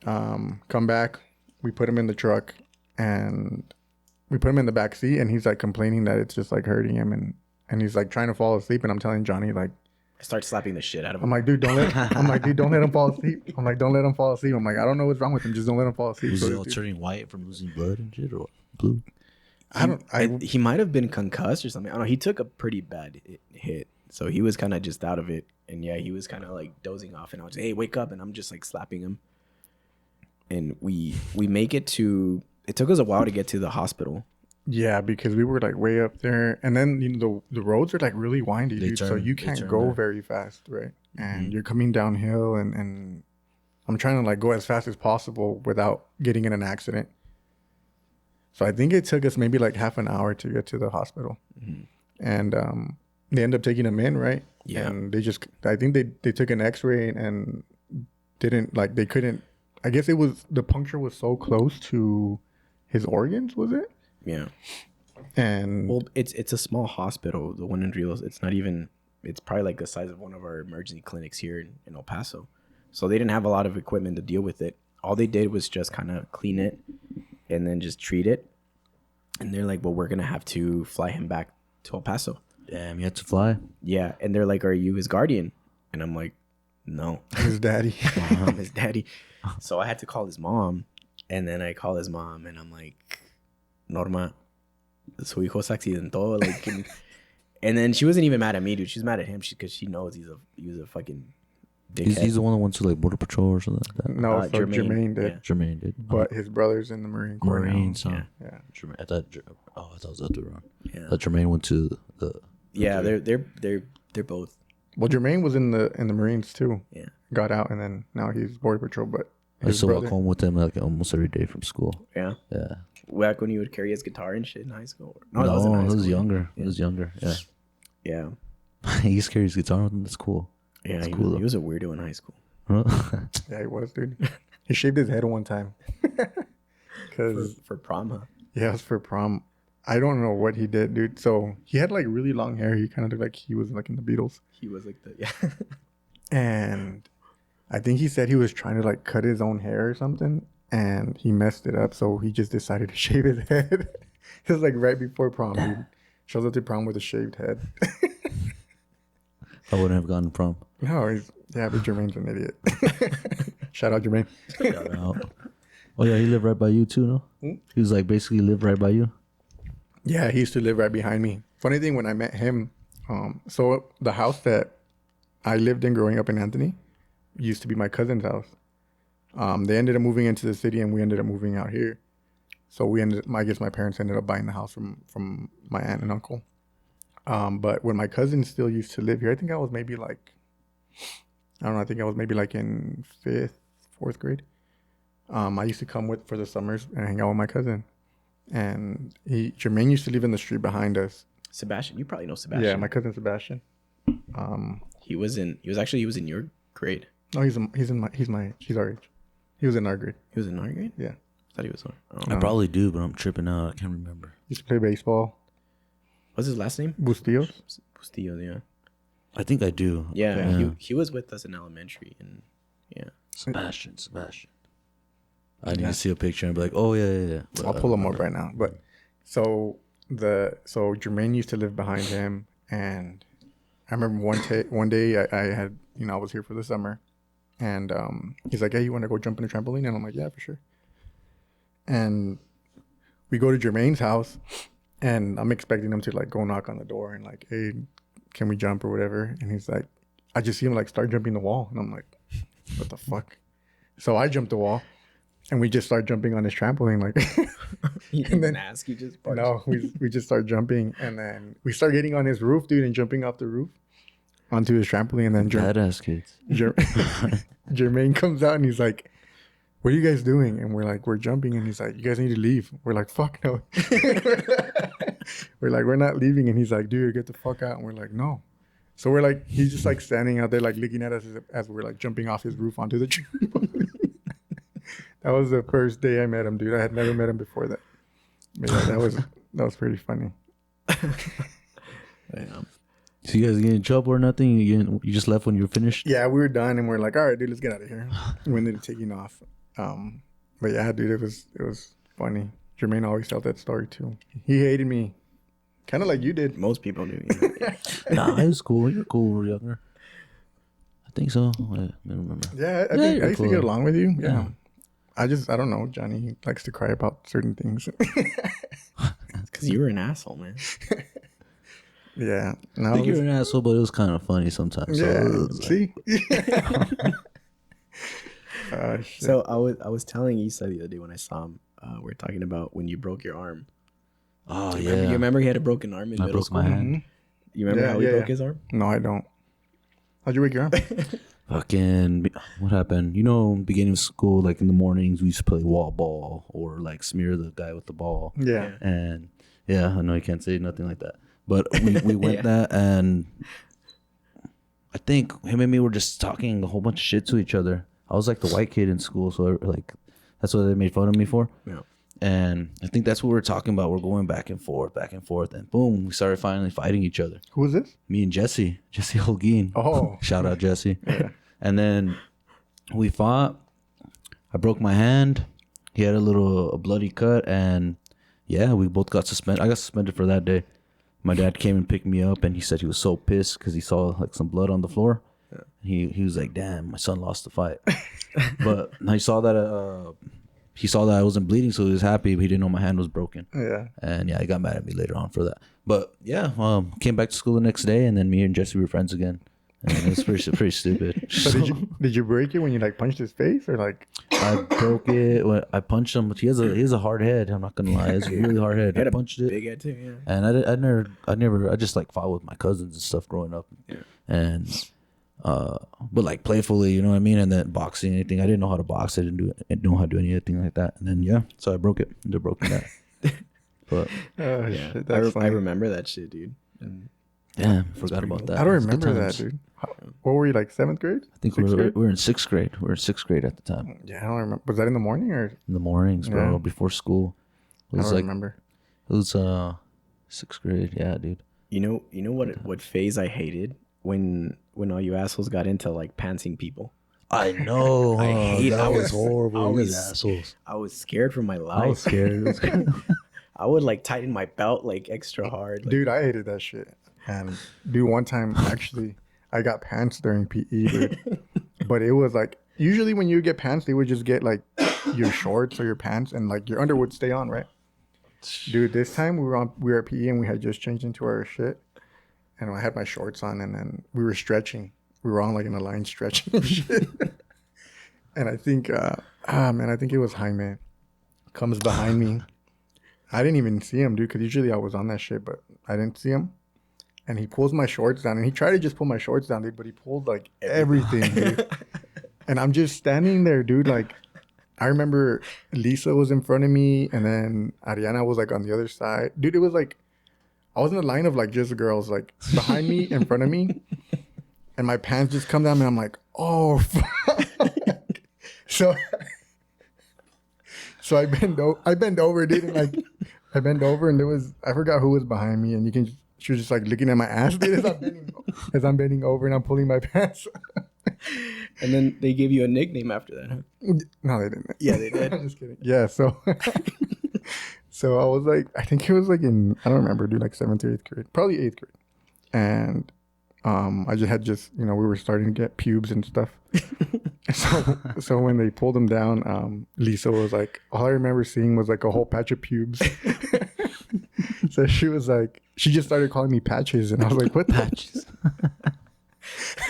S3: Come back. We put him in the truck, and we put him in the back seat, and he's like complaining that it's just like hurting him, and he's like trying to fall asleep, and I'm telling Johnny, like,
S1: I start slapping the shit out of him.
S3: I'm like, dude, don't let him fall asleep. I'm like, don't let him fall asleep. I'm like, I don't know what's wrong with him. Just don't let him fall asleep.
S2: Was
S3: So
S2: he all turning white from losing blood and shit, or what? Blue?
S1: He might have been concussed or something. I don't know. He took a pretty bad hit, so he was kind of just out of it. And yeah, he was kind of like dozing off, and I was like, hey, wake up, and I'm just like slapping him. And we make it to. It took us a while to get to the hospital.
S3: Yeah, because we were like way up there, and then the roads are like really windy, dude. So you can't go very fast, right? And you're coming downhill, and I'm trying to like go as fast as possible without getting in an accident. So I think it took us maybe like half an hour to get to the hospital. And they ended up taking him in, right?
S1: Yeah.
S3: And I think they took an X-ray and didn't like they couldn't. I guess it was the puncture was so close to his organs, was it?
S1: Yeah.
S3: And
S1: Well, it's a small hospital. The one in Rios, it's not even. It's probably like the size of one of our emergency clinics here in El Paso. So they didn't have a lot of equipment to deal with it. All they did was just kind of clean it and then just treat it. And they're like, well, we're gonna have to fly him back to El Paso.
S2: Damn, you had to fly.
S1: Yeah, and they're like, are you his guardian? And I'm like, no.
S3: his daddy.
S1: I'm his daddy. So I had to call his mom, and then I call his mom, and I'm like, Norma, su hijo se accidentó, like, and then she wasn't even mad at me, dude. She's mad at him because she knows he was a fucking dickhead.
S2: He's the one that went to like border patrol or something like that.
S3: No, so Jermaine did.
S1: Yeah.
S2: Jermaine did,
S3: But his brother's in the Marine Corps.
S2: Marines. Huh?
S3: Yeah.
S2: Jermaine, I thought it was the other way around.
S1: Yeah,
S2: I thought Jermaine went to the.
S1: yeah. They're both.
S3: Well, Jermaine was in the Marines too.
S1: Yeah.
S3: Got out and then now he's border patrol. But
S2: I used to walk home with him like almost every day from school.
S1: Yeah.
S2: Yeah.
S1: Back when he would carry his guitar and shit in high school.
S2: No,
S1: it wasn't high
S2: he was
S1: school.
S2: younger.
S1: Yeah.
S2: He was younger. Yeah.
S1: Yeah.
S2: He used to carry his guitar with him. That's cool.
S1: Yeah,
S2: That's
S1: he,
S2: cool,
S1: was, he was a weirdo in high school.
S2: Huh?
S3: Yeah, he was, dude. He shaved his head one time. Cause
S1: For prom, huh?
S3: yeah, it was for prom. I don't know what he did, dude. So he had like really long hair. He kind of looked like he was like in the Beatles.
S1: He was like the
S3: And I think he said he was trying to like cut his own hair or something, and he messed it up. So he just decided to shave his head. It was like right before prom. He shows up to prom with a shaved head.
S2: I wouldn't have gone prom.
S3: No, but Jermaine's an idiot. Shout out Jermaine.
S2: Shout out. Oh yeah, he lived right by you too, no? He was like basically lived right by you.
S3: Yeah, he used to live right behind me. Funny thing, when I met him, so the house that I lived in growing up in Anthony used to be my cousin's house. They ended up moving into the city, and we ended up moving out here. So I guess my parents ended up buying the house from my aunt and uncle. But when my cousin still used to live here, I think I was maybe like, I don't know, I think I was maybe like in 4th grade. I used to come for the summers and hang out with my cousin. And Jermaine used to live in the street behind us.
S1: Sebastian. You probably know Sebastian.
S3: Yeah, my cousin Sebastian.
S1: He was in your grade.
S3: No, he's our age. He was in our grade.
S1: He was in our grade?
S3: Yeah.
S1: I thought he was on.
S2: I probably do, but I'm tripping out. I can't remember.
S3: He used to play baseball.
S1: What's his last name?
S3: Bustillos.
S1: Bustillo, yeah.
S2: I think I do.
S1: Yeah. He was with us in elementary, and yeah.
S2: Sebastian. I need to see a picture and be like, oh yeah. But,
S3: I'll pull him up right now. But so Jermaine used to live behind him, and I remember one day I had, I was here for the summer, and he's like, hey, you want to go jump in a trampoline? And I'm like, yeah, for sure. And we go to Jermaine's house, and I'm expecting him to like go knock on the door and like, hey, can we jump or whatever? And he's like, I just see him like start jumping the wall, and I'm like, what the fuck? So I jumped the wall. And we just start jumping on his trampoline, like.
S1: You didn't ask. You just barged.
S3: No, we just start jumping, and then we start getting on his roof, dude, and jumping off the roof onto his trampoline, and then
S2: badass kids.
S3: Jermaine comes out and he's like, "What are you guys doing?" And we're like, "We're jumping," and he's like, "You guys need to leave." We're like, "Fuck no." We're like, "We're not leaving," and he's like, "Dude, get the fuck out," and we're like, "No." So we're like, he's just like standing out there, like looking at us as we're like jumping off his roof onto the trampoline. That was the first day I met him, dude. I had never met him before that. But yeah, that was pretty funny.
S1: Damn.
S2: So you guys get in trouble or nothing? You just left when you were finished?
S3: Yeah, we were done, and we're like, all right, dude, let's get out of here. We ended up taking off. But yeah, dude, it was funny. Jermaine always tells that story too. He hated me, kind of like you did.
S1: Most people do.
S2: Nah, it was cool. You were cool when we were younger. I think so. I don't remember.
S3: Yeah, I think I used to get along with you.
S2: Yeah.
S3: I don't know. Johnny likes to cry about certain things.
S1: Because you were an asshole, man.
S3: Yeah.
S2: I think you're an asshole, but it was kind of funny sometimes.
S3: Yeah.
S2: So
S3: See?
S1: So I was telling Esai the other day when I saw him, we were talking about when you broke your arm.
S2: Oh,
S1: You remember he had a broken arm in
S2: I
S1: middle
S2: broke
S1: school?
S2: my hand.
S1: You remember how he broke his arm?
S3: No, I don't. How'd you break your arm?
S2: Fucking, what happened? Beginning of school, like in the mornings, we used to play wall ball or like smear the guy with the ball.
S3: Yeah.
S2: And yeah, I know you can't say nothing like that. But we went there, and I think him and me were just talking a whole bunch of shit to each other. I was like the white kid in school, so like that's what they made fun of me for.
S1: Yeah.
S2: And I think that's what we were talking about. We're going back and forth, and boom, we started finally fighting each other.
S3: Who was this?
S2: Me and Jesse Holguin.
S3: Oh,
S2: shout out Jesse.
S3: Yeah.
S2: And then we fought. I broke my hand. He had a bloody cut, and yeah, we both got suspended. I got suspended for that day. My dad came and picked me up, and he said he was so pissed because he saw like some blood on the floor. Yeah. He was like, "Damn, my son lost the fight." But he saw that I wasn't bleeding, so he was happy. But he didn't know my hand was broken.
S3: Yeah.
S2: And yeah, he got mad at me later on for that. But yeah, came back to school the next day, and then me and Jesse were friends again. And it was pretty stupid.
S3: So did you break it when you like punched his face or like?
S2: I broke it when I punched him. But he has a hard head. I'm not gonna lie, it's a really hard head. I punched it.
S1: Big head too, yeah.
S2: And I never. I just like fought with my cousins and stuff growing up.
S1: Yeah.
S2: And but like playfully, you know what I mean. And then boxing, anything. I didn't know how to box. I didn't know how to do anything like that. And then yeah, so I broke it. Ended up broken that. But
S1: Yeah, shit, I remember that shit, dude. And
S2: damn, forgot about that.
S3: I don't remember that, dude. What were you like, 7th grade?
S2: I think we were in 6th grade. We were in 6th grade at the time.
S3: Yeah, I don't remember. Was that in the morning or?
S2: In the mornings, bro.
S3: Yeah.
S2: Before school. It
S3: I
S2: was
S3: don't
S2: like
S3: remember.
S2: it was 6th grade. Yeah, dude.
S1: you know what phase I hated when all you assholes got into like pantsing people.
S2: I know.
S1: I
S2: was horrible.
S1: I was-
S2: These assholes.
S1: I was scared for my life.
S2: I was scared.
S1: I would like tighten my belt like extra hard. Like,
S3: Dude, I hated that shit. And dude, one time actually, I got pants during PE, dude. But it was like usually when you get pants, they would just get like your shorts or your pants, and like your underwear would stay on, right? Dude, this time we were at PE and we had just changed into our shit, and I had my shorts on, and then we were stretching. We were on like in a line stretching and shit. And I think, I think it was Jaime comes behind me. I didn't even see him, dude, because usually I was on that shit, but I didn't see him. And he pulls my shorts down, and he tried to just pull my shorts down, dude, but he pulled like everything, dude. And I'm just standing there, dude. Like, I remember Lisa was in front of me, and then Ariana was like on the other side. Dude, it was like, I was in a line of like just girls, like behind me, in front of me. And my pants just come down, and I'm like, oh, fuck. So I bend over, dude, and like, I bend over, and I forgot who was behind me, and she was just like looking at my ass, dude, as I'm bending over, and I'm pulling my pants.
S1: and then they gave you a nickname after that, huh?
S3: No, they didn't.
S1: Yeah, they did.
S3: I'm just kidding. Yeah, so I was like, I think it was like I don't remember, dude, like 7th or 8th grade, probably 8th grade, and I we were starting to get pubes and stuff. So when they pulled him down, Lisa was like, all I remember seeing was like a whole patch of pubes. So she was like, she just started calling me Patches, and I was like, what
S2: Patches?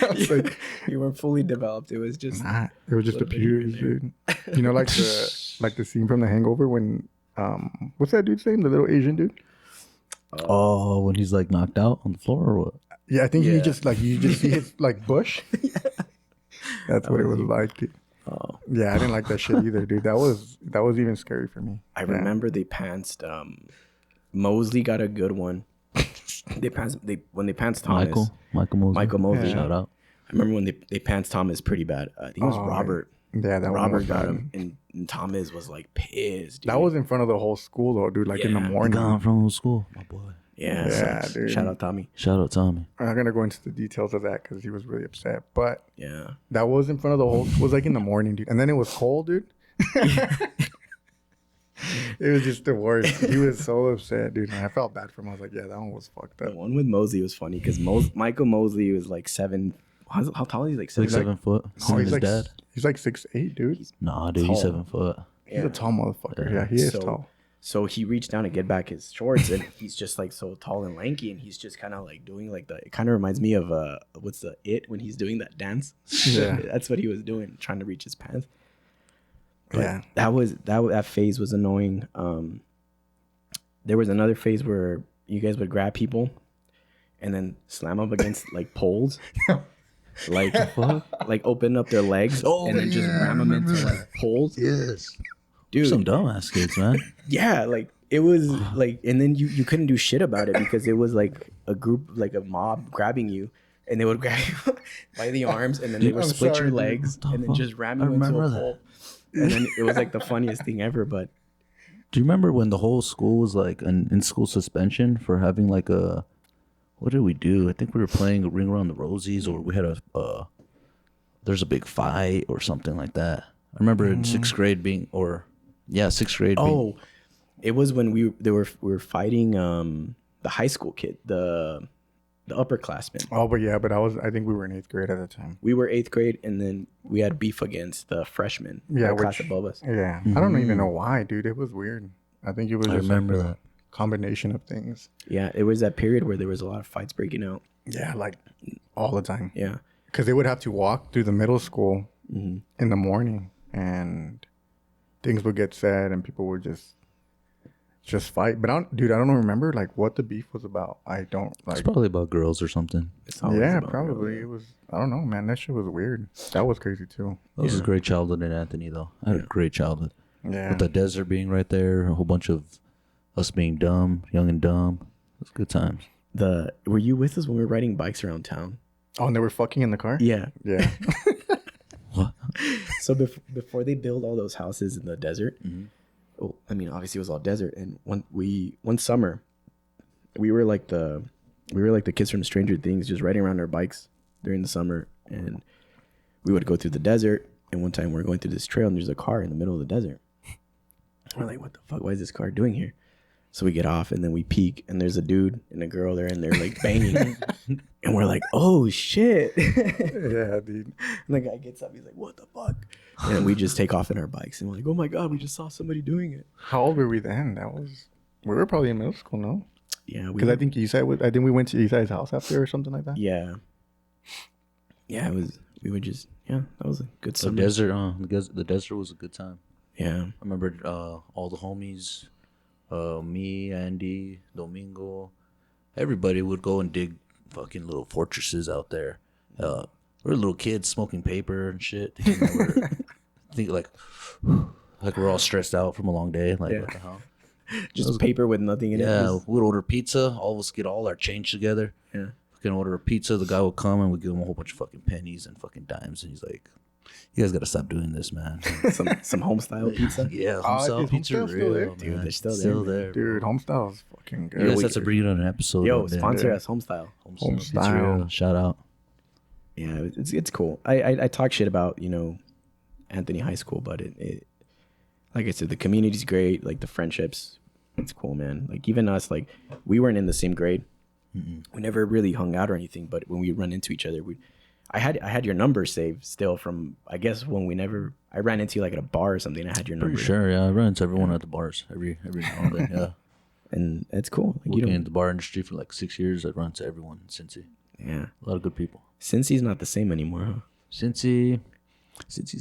S3: I was like,
S1: You weren't fully developed. It was just
S3: nah, it was just a pubes, dude. You know, like the scene from The Hangover when what's that dude's name? The little Asian dude.
S2: Oh, when he's like knocked out on the floor or what?
S3: Yeah, I think
S1: Yeah.
S3: you just see his like bush. That's what it was like, dude.
S1: Oh,
S3: Yeah, I didn't like that shit either, dude. That was even scary for me.
S1: I remember they pantsed. Mosley got a good one. When they pantsed Thomas.
S2: Michael Mosley.
S3: Yeah.
S2: Shout out.
S1: I remember when they pantsed Thomas pretty bad. I think it was
S3: Oh,
S1: Robert.
S3: Yeah, that one
S1: Robert
S3: was
S1: got
S3: bad.
S1: him, and Thomas was like pissed. Dude.
S3: That was in front of the whole school though, dude. Like in the
S1: Yeah.
S3: morning.
S2: Gone from school, my boy.
S1: yeah,
S3: Yeah,
S1: so
S3: dude.
S1: Shout out Tommy.
S2: Shout out Tommy.
S3: I'm not gonna go into the details of that because he was really upset. But
S1: Yeah,
S3: that was in front of the whole. It was like in the morning, dude. And then it was cold, dude. It was just the worst. He was so upset, dude. And I felt bad for him. I was like, yeah, that one was fucked
S1: the
S3: up.
S1: one with Mosley was funny because Michael Mosley was like 7. How tall is he? Like
S2: He's like
S1: 7.
S2: 7 foot.
S3: Oh,
S2: Him and
S3: he's
S2: his
S3: like
S2: dad.
S3: he's like 6'8", dude.
S2: Nah, dude, he's
S1: tall.
S2: 7 foot.
S3: He's a tall motherfucker. Yeah, he is
S1: So-
S3: tall.
S1: So he reached down to get back his shorts, and he's just like so tall and lanky, and he's just kind of like doing like it kind of reminds me of what's the It when he's doing that dance.
S3: Yeah.
S1: That's what he was doing, trying to reach his pants. But
S3: Yeah.
S1: that phase was annoying. There was another phase where you guys would grab people and then slam them against like poles, like open up their legs and then just ram them into like poles.
S2: Yes.
S1: Dude,
S2: Some dumbass kids, man.
S1: yeah, like It was like, and then you couldn't do shit about it because it was like a group, like a mob grabbing you, and they would grab you by the arms, and then they would split your legs and then just ram you into a pole. And then it was like the funniest thing ever. But
S2: do you remember when the whole school was like in school suspension for having like a, what did we do? I think we were playing a Ring Around the Rosies, or we had there's a big fight or something like that. I remember in sixth grade being. Oh,
S1: it was when we were fighting the high school kid, the upperclassmen.
S3: Oh, but I think we were in 8th grade at the time.
S1: We were 8th grade, and then we had beef against the freshmen.
S3: Yeah,
S1: class above us.
S3: Yeah, I don't even know why, dude. It was weird. I think it was.
S2: I remember that
S3: combination of things.
S1: Yeah, it was that period where there was a lot of fights breaking out.
S3: Yeah, like all the time.
S1: Yeah,
S3: because they would have to walk through the middle school in the morning, and things would get said, and people would just fight. But I don't remember like what the beef was about. I don't like.
S2: It's probably about girls or something.
S3: Yeah, probably. It was. I don't know, man. That shit was weird. That was crazy too.
S2: That was a great childhood in Anthony, though. I had a great childhood.
S3: Yeah.
S2: With the desert being right there, a whole bunch of us being dumb, young and dumb. It was good times.
S1: Were you with us when we were riding bikes around town?
S3: Oh, and they were fucking in the car?
S1: Yeah.
S3: Yeah.
S2: What?
S1: So before they build all those houses in the desert, well, I mean, obviously it was all desert. And one summer, we were like the kids from Stranger Things, just riding around our bikes during the summer, and we would go through the desert. And one time we're going through this trail, and there's a car in the middle of the desert. We're like, what the fuck? Why is this car doing here? So we get off, and then we peek, and there's a dude and a girl there, and they're like banging. And we're like, oh shit.
S3: Yeah, dude.
S1: And the guy gets up, he's like, what the fuck? And we just take off in our bikes, and we're like, oh my God, we just saw somebody doing it.
S3: How old were we then? We were probably in middle school, no?
S1: Yeah.
S3: Because I think we went to Esai's house after or something like that.
S1: Yeah. Yeah, we would just, that was a good summer.
S2: The desert was a good time.
S1: Yeah.
S2: I remember all the homies, me, Andy, Domingo, everybody would go and dig fucking little fortresses out there. We were little kids smoking paper and shit. Like we're all stressed out from a long day. Like, what the hell?
S1: Just paper with nothing in it.
S2: Yeah, we'd order pizza. All of us get all our change together.
S1: Yeah.
S2: Fucking order a pizza. The guy would come and we'd give him a whole bunch of fucking pennies and fucking dimes. And he's like, you guys got to stop doing this, man.
S1: some home style pizza.
S2: Yeah, home style pizza
S3: Homestyle still there?
S1: Dude, they're still there.
S3: Dude, homestyle is fucking good.
S2: You guys have to bring it on an episode.
S1: Yo, sponsor us, Homestyle.
S3: Homestyle.
S2: Shout out.
S1: Yeah, it's cool. I talk shit about, Anthony High School, but it like I said, the community's great. Like the friendships, it's cool, man. Like even us, like we weren't in the same grade. We never really hung out or anything, but when we run into each other, I had your number saved still from, I guess, when I ran into you like at a bar or something. I had your number.
S2: Pretty sure, yeah. I run into everyone at the bars every now and then, yeah.
S1: And it's cool. Like,
S2: Working in the bar industry for like 6 years, I run into everyone in Cincy.
S1: Yeah.
S2: A lot of good people.
S1: Cincy's not the same anymore, huh?
S2: Cincy's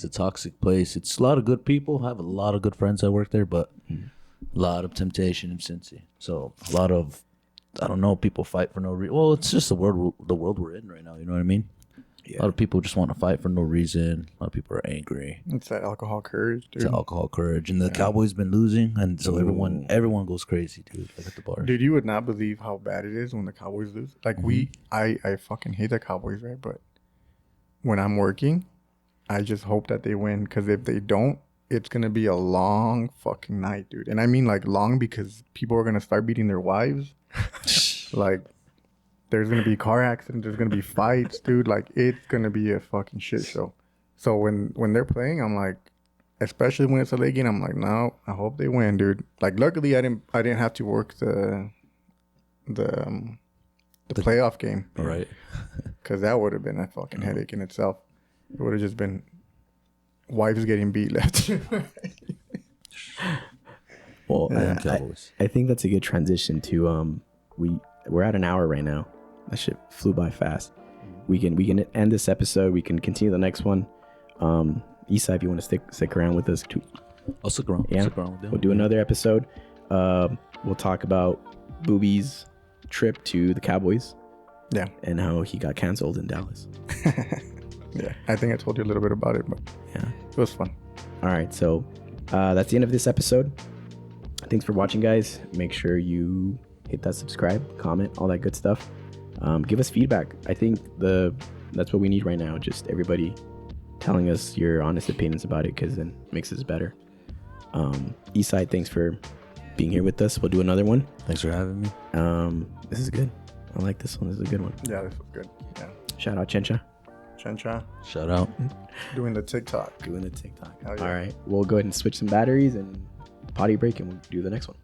S2: a toxic place. It's a lot of good people. I have a lot of good friends that work there, but a lot of temptation in Cincy. So a lot of, I don't know, people fight for no reason. Well, it's just the world we're in right now. You know what I mean? Yeah. A lot of people just want to fight for no reason. A lot of people are angry.
S3: It's that alcohol courage, dude.
S2: It's alcohol courage. And the Cowboys been losing, and so everyone goes crazy, dude, like at the bars.
S3: Dude, you would not believe how bad it is when the Cowboys lose. Like I fucking hate the Cowboys, right? But when I'm working, I just hope that they win, because if they don't, it's going to be a long fucking night, dude. And I mean like long, because people are going to start beating their wives. Like, there's going to be car accidents. There's going to be fights, dude. Like, it's going to be a fucking shit show. So when they're playing, I'm like, especially when it's a late game, I'm like, no, I hope they win, dude. Like, luckily, I didn't have to work the playoff game.
S2: Right.
S3: Because that would have been a fucking headache in itself. It would have just been wives getting beat left.
S1: Well, I think that's a good transition to we're at an hour right now. That shit flew by fast. We can end this episode. We can continue the next one. Esai, if you want to stick around with us too.
S2: I'll stick around.
S1: Yeah, we'll do another episode. We'll talk about Booby's trip to the Cowboys.
S3: Yeah,
S1: and how he got canceled in Dallas.
S3: Yeah, I think I told you a little bit about it, but
S1: yeah,
S3: it was fun.
S1: All right, so that's the end of this episode. Thank thanks for watching, guys. Make sure you hit that subscribe, comment, all that good stuff. Give us feedback. I think that's what we need right now. Just everybody telling us your honest opinions about it, because then it makes us better. Esai, thanks for being here with us. We'll do another one.
S2: Thanks for having me.
S1: This is good. I like this one. This is a good one.
S3: Yeah, this was good. Yeah.
S1: Shout out Chencha.
S3: Chencha.
S2: Shout out.
S3: Doing the TikTok.
S1: Doing the TikTok.
S3: Hell yeah.
S1: All right. We'll go ahead and switch some batteries and potty break, and we'll do the next one.